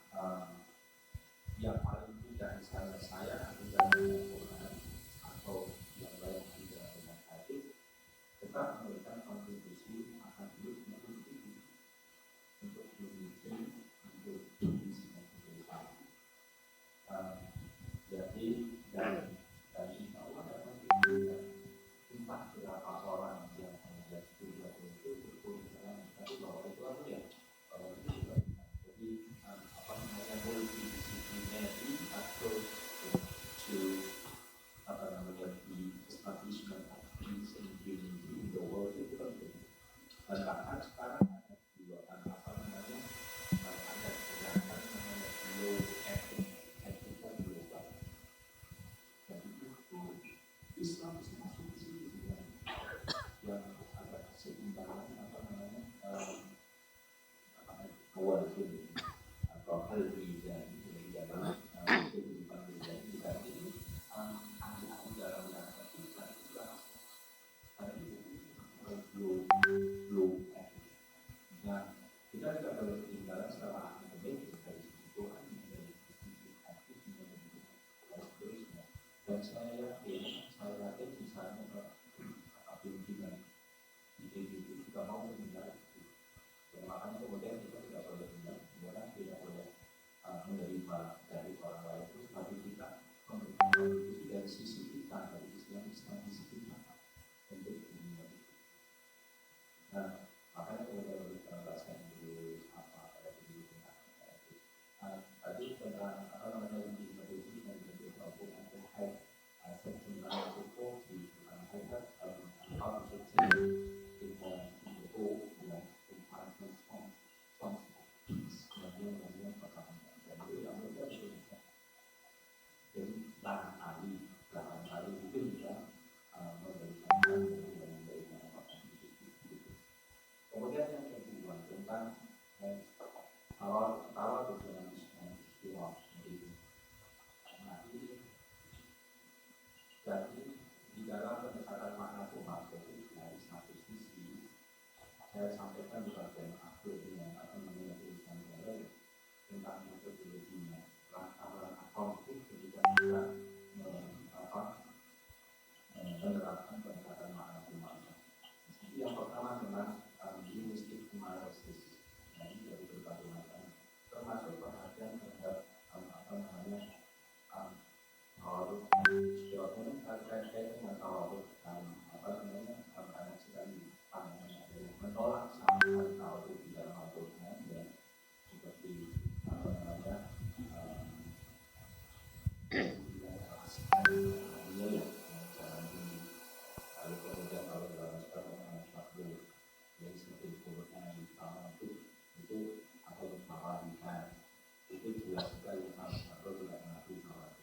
Speaker 8: yang paling tidak misalnya saya menjalani Quran atau yang lain tidak dengan hadis, tetap memberikan kontribusi akan hidup yang positif untuk diri untuk visi dan kehidupan. Jadi dari insya Allah akan diberikan entah berapa orang yang menjadi studi itu berkurang, tapi bahwa itu apa ya? Jadi multidisciplinary approach to the establishment of peace and unity in the world itu penting. Dan bahkan sekarang ada juga ada gerakan namanya low ethical global. Dan saya yakin misalnya pimpinan ide itu juga mau mendengar itu. Dan makanya kemudian kita tidak boleh mendengar, kemudian tidak boleh menerima dari orang lain itu, tapi kita memberikan kontribusi dari sisi kita, dari sisi yang sisi kita untuk dunia itu. Nah, makanya kemudian kita bahasa Inggris apa kayak begitu. Tadi tentang apa namanya lebih berisi dan lebih maupun ada high sentimental support di high how to say in the whole yang compartment from peace yang pertama dan itu yang mereka sudah jadi barangkali itu bisa memberikan yang kemudian yang kedua tentang awal dengan istilah nah ini jadi di dalam pendekatan makna Tuhan itu dari satu sisi saya sampaikan di bagian akhir dengan apa namanya tulisan saya tentang metodologinya langkah-langkah konkret ketika kita menerapkan pendekatan makna Tuhan. Jadi yang pertama memang linguistic analysis, nah ini dari berbagai macam, termasuk perhatian terhadap apa namanya tawaruf istilahnya terkait dengan tawaruf apa namanya banyak sekali pandangan yang menolak sama tawaruf di dalam Al-Quran ya seperti apa namanya lalu kemudian kalau dalam sekarang yang seperti disebutnya di taman itu atau mawadikan itu jelas sekali atau tidak mengaku tawaruf.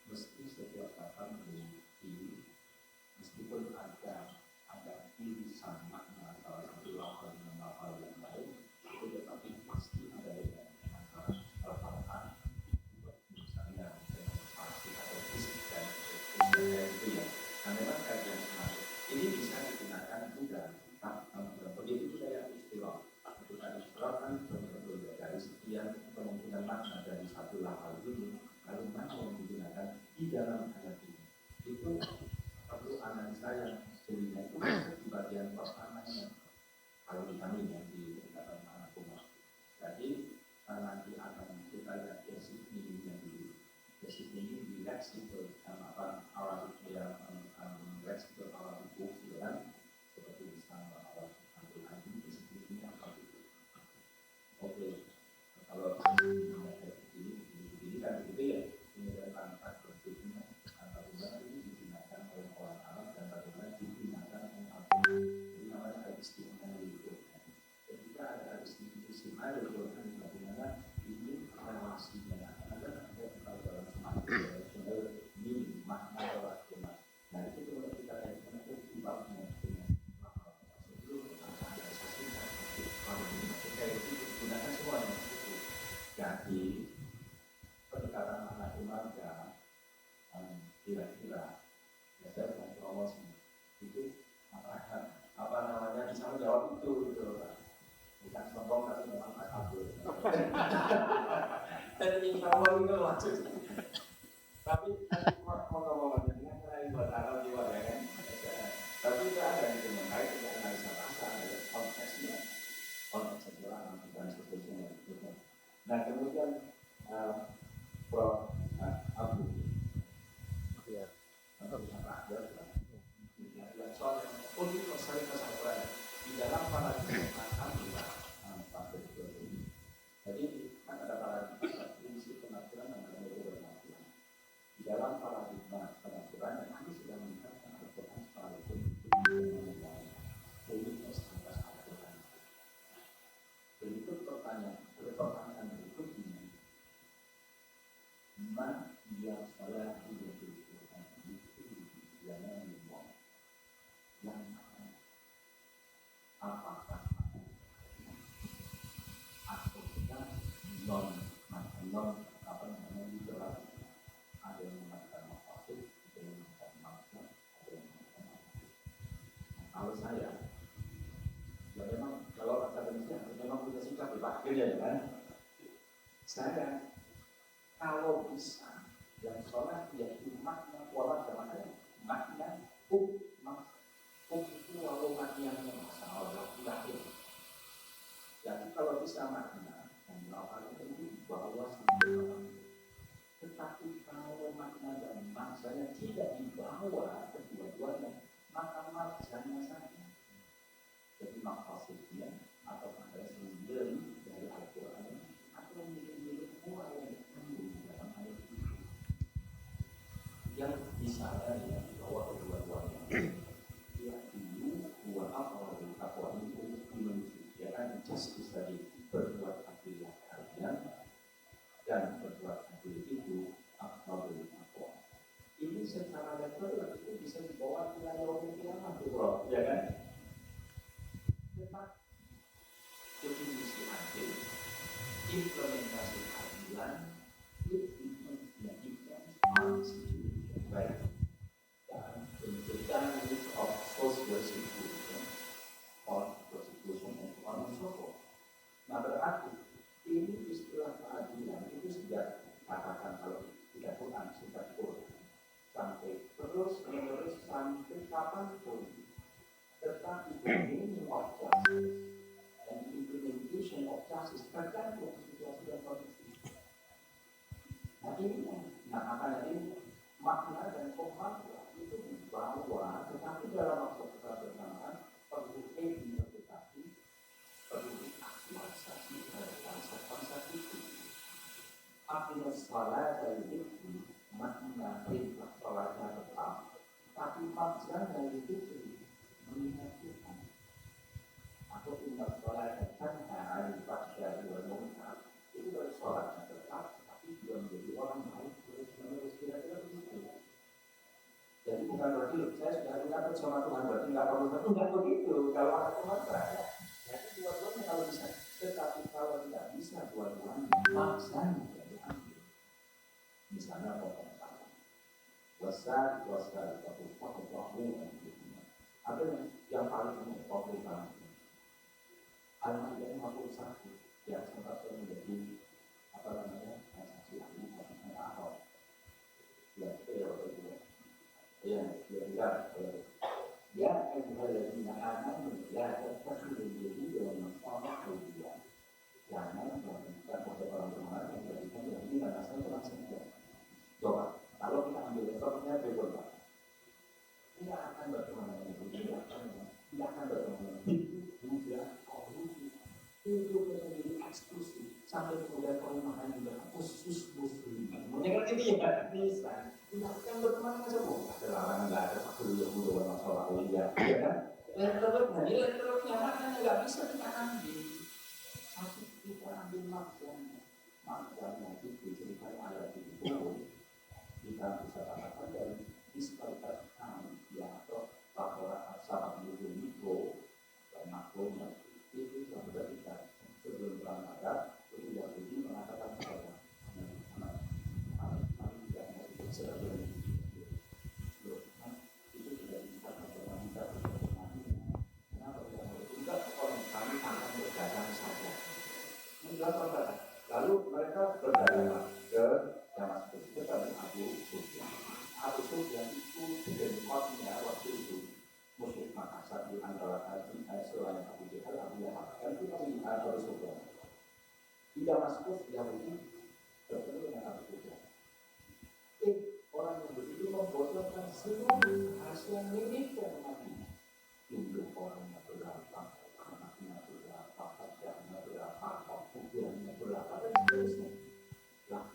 Speaker 8: Meski setiap kata memiliki meskipun ada irisan makna salah satu lafal dengan lafal yang lain itu tetapi pasti ada antara perkataan misalnya pasti atau fisik dan itu ya. Nah memang kajian semacam ini bisa digunakan juga begitu juga yang istilah itu tadi istilah kan betul dari sekian kemungkinan makna dari satu lafal ini lalu mana yang digunakan di dalam ayat ini itu perlu analisa yang jelinya itu di bagian pertamanya kalau di kami yang di pendekatan makna Tuhan. Jadi nanti akan kita lihat basic meaningnya dulu. Basic meaning di lexical apa Arabic yang lexical Arabic book kan seperti misalnya Al-Quran ini basic meaningnya apa itu? Oke, kalau ini kan begitu ya. Ini adalah angka berikutnya bagaimana ini digunakan oleh orang Arab dan bagaimana digunakan oleh Al-Quran. Jadi namanya istimewa itu. Ketika ada istimewa itu bagaimana ini relasinya ada kalau dalam semacam ini makna relasional. Nah itu kemudian kita kaitkan itu sebabnya dengan sebelum ada sosial kalau kita itu gunakan semuanya itu. Jadi pendekatan makna Tuhan ya kira-kira ya saya akan promosi itu apa namanya bisa menjawab itu gitu loh. Bukan sombong tapi memang tak kabur. Dan ingin sombong itu maksudnya. Tapi mau ngomong dengan lain buat Arab juga ya kan. Tapi itu ada yang terkait dengan analisa bahasa, ada konteksnya, konteks sejarah dan seterusnya. Nah kemudian Prof. Abu soal universalitas Al-Quran di dalam paradigma Al-Quran jadi kan ada paradigma prinsip penafsiran dan metode penafsiran di dalam paradigma penafsiran yang kami sudah melihatkan Al-Quran sekalipun universalitas Al-Quran. Berikut pertanyaan berikutnya man yang salah yang apakah atau kita non apa namanya liberal ada yang mengatakan maksud ada yang mengatakan maksud ada yang mengatakan maksud. Kalau saya ya memang kalau akademisnya memang punya sikap dipakai ya kan saya kalau bisa Yang sholat yaitu makna pola makna itu walau maknanya masalah lahir. Jadi kalau bisa makna dan melakukan itu bahwa tetapi kalau makna dan maksanya tidak dibawa kedua-duanya, maka maksanya saja. Jadi maksudnya atau makna sendiri dari Al-Quran atau milik-milik semua yang dikandung dalam ayat itu yang misalnya yang dibawa kedua-duanya ya dulu dua apa itu dimensikan justice tadi berbuat adil kalian dan berbuat adil itu apa ini secara level itu bisa dibawa ke dalam kiamat ya kan? Tetap definisi adil, implementasi keadilan, it baik dan pendidikan of social situation or prostitution and so. Nah berarti ini istilah keadilan itu sudah katakan kalau tidak Quran sudah Quran sampai terus menerus sampai kapanpun, tetapi meaning of justice and implementation of justice tergantung situasi dan kondisi. Nah ini apa ini makna dan kemampuan itu dibawa, tetapi dalam waktu bersamaan perlu interpretasi, perlu aktualisasi terhadap konsep itu. Artinya salat dari itu makna perintah salatnya tetap, tapi makna dari itu mengingatkan atau ingat salat kan hari pasca dua munkar itu dari salatnya tetap, tapi juga menjadi orang baik terus menerus kira-kira begitu. Jadi bukan berarti saya sudah dapat sama Tuhan berarti nggak perlu tentu nggak begitu kalau ada Tuhan saya. Jadi dua-duanya kalau bisa, tetapi kalau tidak bisa dua-duanya maksanya diambil. Misalnya potong tangan, wasar ada yang paling umum potong tangan. Al-Maidah 51 yang sempat menjadi apa namanya saksi ahli ahok ya ayuhalladzina amanu la tattakhidul yahuda wan nasara awliya. Jangan melakukan oleh orang beriman yang menjadikan Yahudi dan Nasrani teman saja. Coba, kalau kita ambil contohnya Begola, tidak akan berteman dengan Yahudi, tidak akan berteman dengan Buddha, korupsi, itu menjadi eksklusif sampai kemudian perumahan juga khusus muslim. Mendengar ini ya, bisa. Tidak akan berteman dengan semua. Ada larangan nggak ada faktor Yahudi dan Nasrani awliya, ya kan? Letter-letternya maknanya nggak bisa kita ambil. Tapi kita ambil maksudnya itu diceritain ayat itu kita bisa katakan dari disparitas ya atau laporan sahabat mikro dan makronya itu sudah berbeda. Sebelum berangkat itu Yahudi mengatakan kepada kami tidak mau ikut sebagai itu tidak bisa kita kenapa tidak mau ikut orang kami akan berdagang saja. Lalu mereka berdagang ke Damaskus itu dari Abu Sufyan. Abu Sufyan itu demokratnya waktu itu musyrik Makassar di antara selain Abu Jahal, Abu Lahab. Dan itu kami Abu Sufyan. Di Damaskus Yahudi bertemu dengan Abu Sufyan. Orang yang begitu membocorkan seluruh hasil militer Madinah. Jumlah orangnya berapa, anaknya berapa, pacarnya berapa, kuburannya berapa, dan seterusnya. Nah,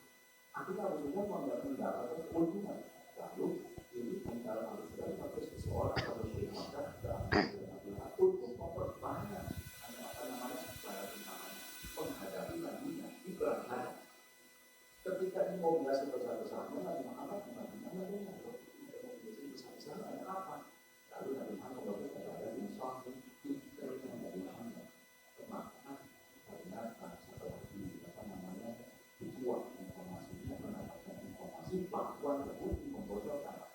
Speaker 8: akhirnya Rasulullah mendapatkan keuntungan. Lalu ini antara Rasulullah sampai seseorang atau syekh maka untuk memperbanyak apa namanya menghadapi Madinah di perang hadap. Ketika ini mau biasa besar-besarnya, Nabi Muhammad di Madinah besar-besarnya ada apa? Lalu Nabi Muhammad berkata insaf diberikan dari Muhammad kemakan karena setelah apa namanya dibuat informasinya mendapatkan informasi bahwa Yahudi membocorkan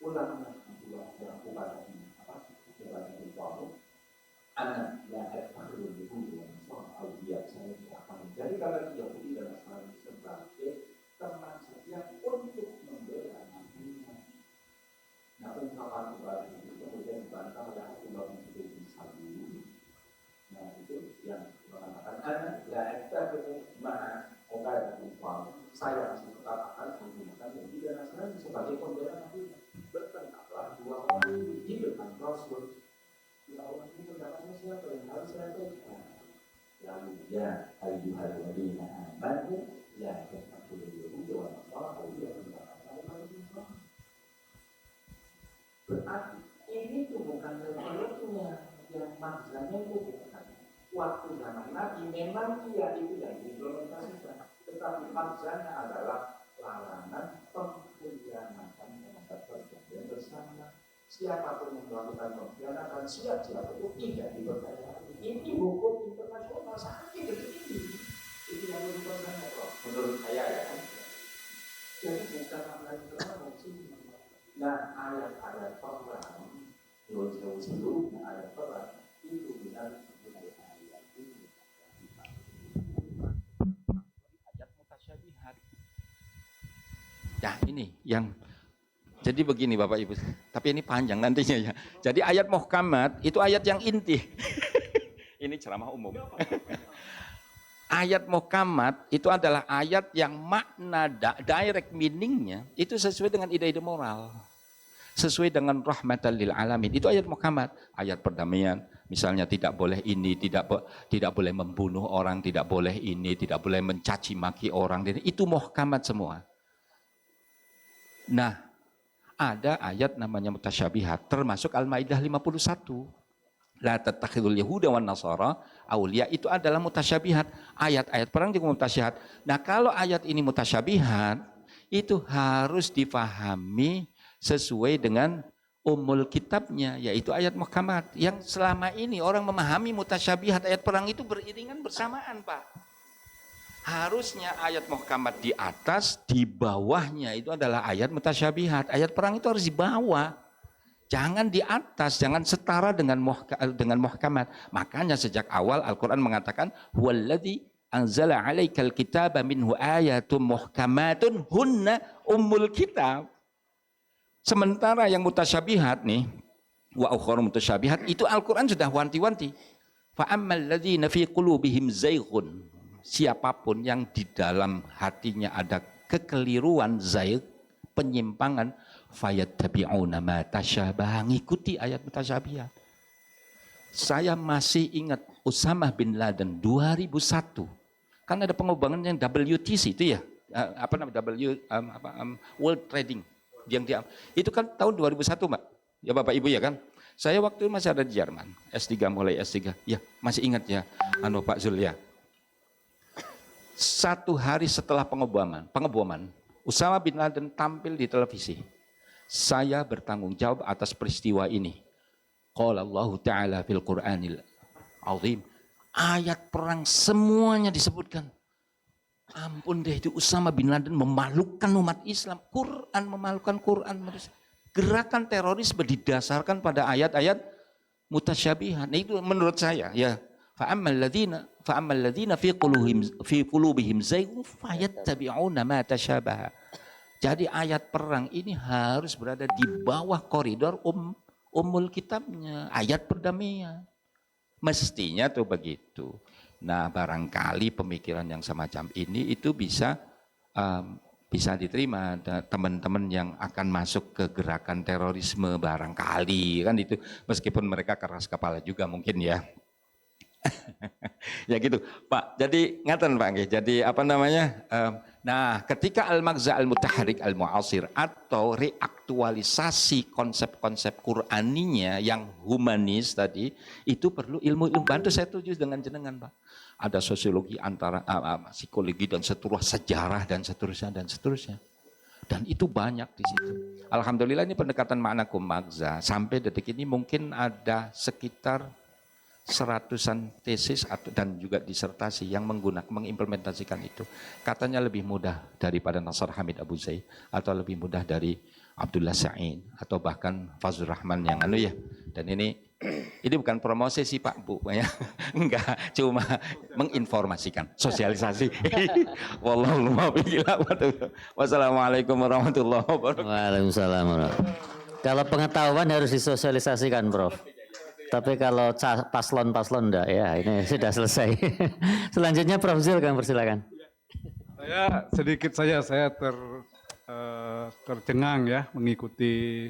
Speaker 8: ulama yang bukan apa jalan itu anak yang terpaksa Yahudi dan soal dia saya tidak akan jadi karena Yahudi dan Nasrani sebagai saya masih tetap akan menggunakan media nasional sebagai pembela Nahdlatul. Bertengkarlah dua orang ini di depan Rasul. Dua orang ini pendapatnya siapa yang harus saya pegang? Lalu ya ayyuhalladzina amanu la tattakhidul yahuda wan nasara awliya. Berarti ini tuh bukan revolusinya yang maksudnya itu bukan. Waktu zaman Nabi memang iya itu yang diimplementasikan, tetapi maksudnya adalah larangan pengkhianatan terhadap perjanjian bersama. Siapapun yang melakukan pengkhianatan siap-siap itu tidak dipercayai. Ini hukum internasional saat ini. Itu yang menurut saya, menurut saya ya. Jadi bukan lagi revolusi. Nah, ayat-ayat perang, jauh-jauh sebelumnya ayat perang itu benar sebagai ayat ini.
Speaker 1: Ayat mutasyabihat. Nah ini yang, jadi begini Bapak Ibu, tapi ini panjang nantinya ya. Jadi ayat muhkamat itu ayat yang inti. Ini ceramah umum. Ayat muhkamat itu adalah ayat yang makna direct meaningnya itu sesuai dengan ide-ide moral. Sesuai dengan rahmatan lil alamin. Itu ayat muhkamat. Ayat perdamaian. Misalnya tidak boleh ini, tidak boleh membunuh orang, tidak boleh ini, tidak boleh mencaci maki orang. Itu muhkamat semua. Nah, ada ayat namanya mutasyabihat. Termasuk Al-Maidah 51. La tattakhidul yahuda wan nasara auliya, itu adalah mutasyabihat. Ayat-ayat perang juga mutasyabihat. Nah, kalau ayat ini mutasyabihat, itu harus difahami sesuai dengan umul kitabnya, yaitu ayat muhkamat. Yang selama ini orang memahami mutasyabihat ayat perang itu beriringan bersamaan, Pak. Harusnya ayat muhkamat di atas, di bawahnya itu adalah ayat mutasyabihat. Ayat perang itu harus di bawah. Jangan di atas, jangan setara dengan muhkamat. Makanya sejak awal Al-Quran mengatakan, huwallazi anzala 'alaikal kitaba minhu ayatum muhkamatun hunna ummul kitab. Sementara yang mutasyabihat nih, wa ukhra mutasyabihat, itu Al-Quran sudah wanti-wanti. Fa ammal ladzina fi qulubihim zayghun. Siapapun yang di dalam hatinya ada kekeliruan, zaigh, penyimpangan, fayattabi'una ma tasyabaha, ngikuti ayat mutasyabihat. Saya masih ingat Usamah bin Laden 2001. Kan ada pengobangan yang WTC itu ya. World Trading yang dia itu kan tahun 2001, Mbak. Ya Bapak Ibu ya kan. Saya waktu itu masih ada di Jerman, S3 mulai S3. Ya, masih ingat ya Pak Zul ya. Satu hari setelah pengeboman, Usamah bin Laden tampil di televisi. Saya bertanggung jawab atas peristiwa ini. Qala Allah Ta'ala fil Qur'anil Azim. Ayat perang semuanya disebutkan. Ampun deh, itu Usamah bin Laden memalukan umat Islam. Quran memalukan Quran. Gerakan terorisme didasarkan pada ayat-ayat mutasyabihat. Nah, itu menurut saya ya. Fa'ammal ladzina fi qulubihim zayghun fayattabi'una ma tasyabaha. Jadi ayat perang ini harus berada di bawah koridor umul kitabnya, ayat perdamaian. Mestinya tuh begitu. Nah, barangkali pemikiran yang semacam ini itu bisa diterima teman-teman yang akan masuk ke gerakan terorisme barangkali kan itu, meskipun mereka keras kepala juga mungkin ya. Ya gitu Pak, jadi ngaten Pak, jadi apa namanya, nah ketika al-maghza al-mutahrik al-mu'asir atau reaktualisasi konsep-konsep Qur'aninya yang humanis tadi, itu perlu ilmu bantu. Saya setuju dengan jenengan Pak, ada sosiologi antara psikologi dan sejarah dan seterusnya, dan itu banyak di situ. Alhamdulillah ini pendekatan makna maghza sampai detik ini mungkin ada sekitar 100-an tesis dan juga disertasi yang mengimplementasikan itu. Katanya lebih mudah daripada Nasr Hamid Abu Zaid, atau lebih mudah dari Abdullah Sa'id, atau bahkan Fazlur Rahman yang ya. Dan ini bukan promosi sih Pak Bu ya. Enggak, cuma menginformasikan, sosialisasi. Wallahu muwaffiq. Wassalamualaikum warahmatullahi wabarakatuh.
Speaker 2: Waalaikumsalam warahmatullahi wabarakatuh. Kalau pengetahuan harus disosialisasikan, Prof. Tapi kalau paslon enggak ya, ini sudah selesai. Selanjutnya Prof Zul, kami persilakan.
Speaker 3: Sedikit saja saya tercengang ya mengikuti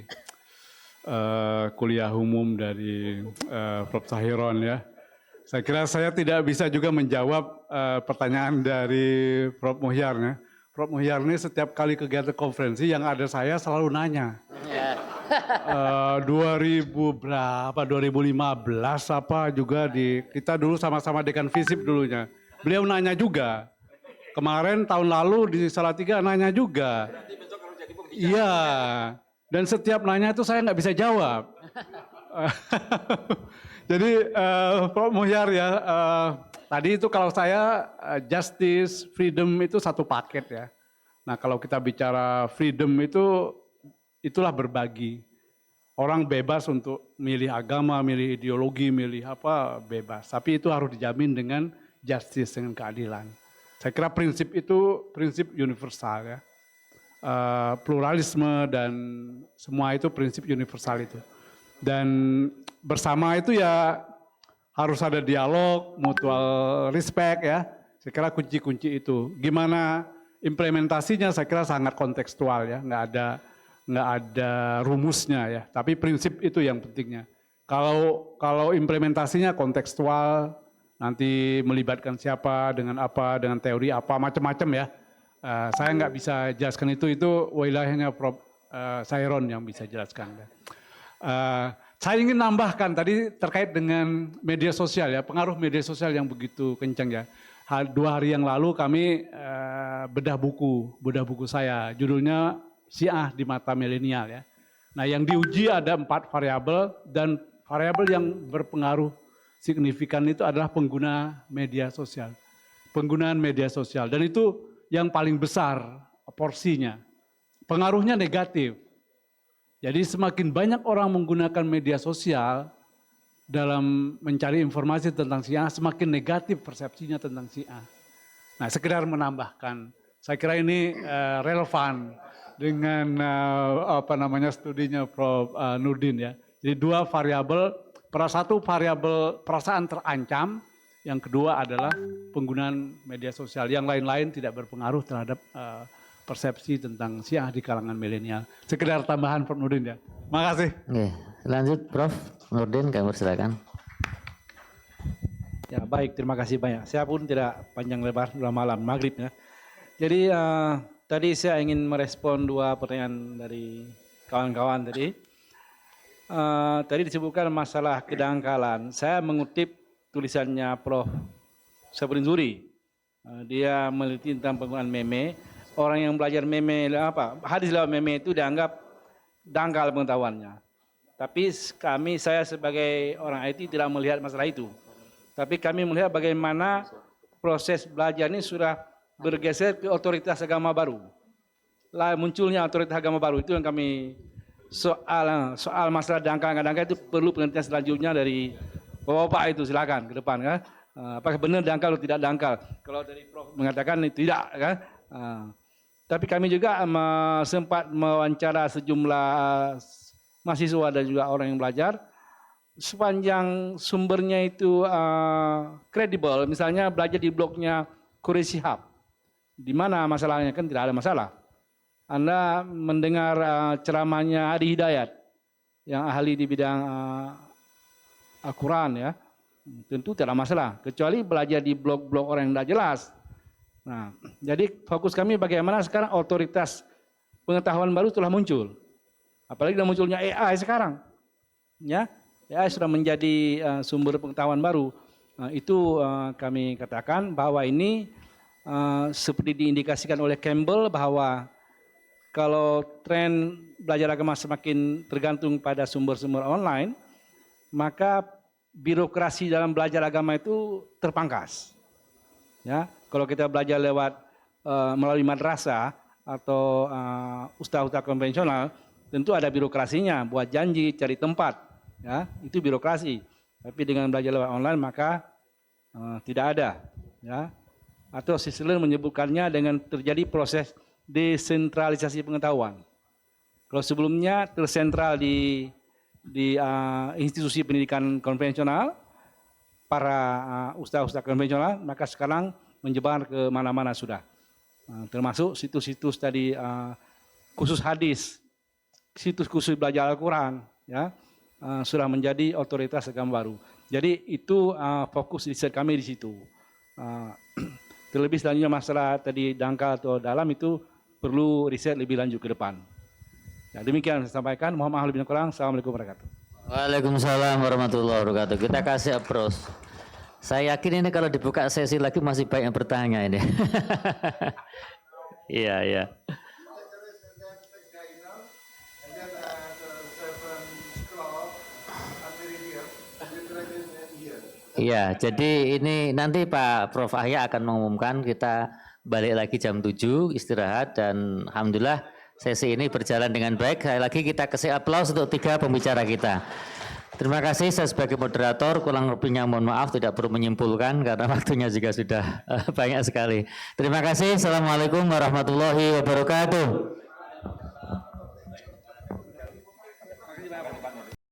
Speaker 3: kuliah umum dari Prof. Sahiron ya. Saya kira saya tidak bisa juga menjawab pertanyaan dari Prof. Muhyar ya. Prof. Muhyar ini setiap kali kegiatan konferensi yang ada saya selalu nanya. 2000 berapa, 2015 apa juga kita dulu sama-sama dekan FISIP dulunya. Beliau nanya juga. Kemarin tahun lalu di Salatiga nanya juga. Iya, dan setiap nanya itu saya nggak bisa jawab. Jadi Prof. Muhyar ya, tadi itu kalau saya justice, freedom itu satu paket ya. Nah kalau kita bicara freedom itulah berbagi. Orang bebas untuk milih agama, milih ideologi, milih apa bebas. Tapi itu harus dijamin dengan justice, dengan keadilan. Saya kira prinsip itu prinsip universal ya. Pluralisme dan semua itu prinsip universal itu. Dan bersama itu ya harus ada dialog, mutual respect ya. Saya kira kunci-kunci itu. Gimana implementasinya saya kira sangat kontekstual ya, nggak ada rumusnya ya. Tapi prinsip itu yang pentingnya. Kalau implementasinya kontekstual, nanti melibatkan siapa, dengan teori apa, macam-macam ya. Saya nggak bisa jelaskan itu wilayahnya Prof. Sahiron yang bisa jelaskan. Saya ingin nambahkan tadi terkait dengan media sosial ya, pengaruh media sosial yang begitu kencang ya. 2 hari yang lalu kami bedah buku saya, judulnya Syiah di Mata Milenial ya. Nah yang diuji ada 4 variabel dan variabel yang berpengaruh signifikan itu adalah pengguna media sosial. Penggunaan media sosial dan itu yang paling besar porsinya. Pengaruhnya negatif. Jadi semakin banyak orang menggunakan media sosial dalam mencari informasi tentang Syiah, semakin negatif persepsinya tentang Syiah. Nah, sekedar menambahkan, saya kira ini relevan dengan studinya Prof. Nurdin ya. Jadi 2 variabel, satu variabel perasaan terancam, yang kedua adalah penggunaan media sosial. Yang lain-lain tidak berpengaruh terhadap persepsi tentang Syiah di kalangan milenial. Sekedar tambahan Prof. Nurdin ya. Makasih.
Speaker 2: Oke, lanjut Prof. Nurdin, kami persilakan.
Speaker 4: Ya baik, terima kasih banyak. Saya pun tidak panjang lebar, sudah malam, maghrib ya. Jadi tadi saya ingin merespon 2 pertanyaan dari kawan-kawan tadi. Tadi disebutkan masalah kedangkalan. Saya mengutip tulisannya Prof. Sabrin Zuri. Dia meneliti tentang penggunaan meme. Orang yang belajar meme hadis lewat meme itu dianggap dangkal pengetahuannya. Tapi saya sebagai orang IT tidak melihat masalah itu. Tapi kami melihat bagaimana proses belajar ini sudah bergeser ke otoritas agama baru. Munculnya otoritas agama baru itu yang kami soal masalah dangkal itu perlu penelitian selanjutnya dari Bapak itu, silakan ke depan kan. Apakah benar dangkal atau tidak dangkal? Kalau dari Prof mengatakan tidak kan. Tapi kami juga sempat mewawancara sejumlah mahasiswa dan juga orang yang belajar. Sepanjang sumbernya itu kredibel, misalnya belajar di blognya Quraisy Shihab. Di mana masalahnya? Kan tidak ada masalah. Anda mendengar ceramahnya Adi Hidayat yang ahli di bidang Al-Quran ya, tentu tidak ada masalah. Kecuali belajar di blog-blog orang yang tidak jelas. Nah, jadi fokus kami bagaimana sekarang otoritas pengetahuan baru telah muncul. Apalagi dengan munculnya AI sekarang. Ya, AI sudah menjadi sumber pengetahuan baru. Itu kami katakan bahwa ini seperti diindikasikan oleh Campbell bahwa kalau tren belajar agama semakin tergantung pada sumber-sumber online, maka birokrasi dalam belajar agama itu terpangkas. Ya, kalau kita belajar lewat melalui madrasah atau ustaz-ustaz konvensional, tentu ada birokrasinya, buat janji, cari tempat, ya, itu birokrasi. Tapi dengan belajar lewat online maka tidak ada, ya. Atau Sisler menyebutkannya dengan terjadi proses desentralisasi pengetahuan. Kalau sebelumnya tersentral di institusi pendidikan konvensional, para ustaz-ustaz konvensional, maka sekarang menyebar ke mana-mana sudah.
Speaker 3: termasuk situs-situs tadi khusus hadis, situs khusus belajar Al-Quran, ya, sudah menjadi otoritas agama baru. Jadi itu fokus riset kami di situ. Terlebih selanjutnya masalah tadi dangkal atau dalam itu perlu riset lebih lanjut ke depan. Ya, demikian saya sampaikan. Mohon maaf lebih kurang. Assalamualaikum warahmatullahi wabarakatuh.
Speaker 2: Waalaikumsalam warahmatullahi wabarakatuh. Kita kasih approach. Saya yakin ini kalau dibuka sesi lagi masih banyak yang bertanya ini. Iya, iya. Iya, jadi ini nanti Pak Prof. Ahya akan mengumumkan, kita balik lagi jam 7 istirahat, dan alhamdulillah sesi ini berjalan dengan baik. Sekali lagi kita kasih aplaus untuk 3 pembicara kita. Terima kasih, saya sebagai moderator kurang lebihnya mohon maaf, tidak perlu menyimpulkan karena waktunya juga sudah banyak sekali. Terima kasih. Assalamualaikum warahmatullahi wabarakatuh.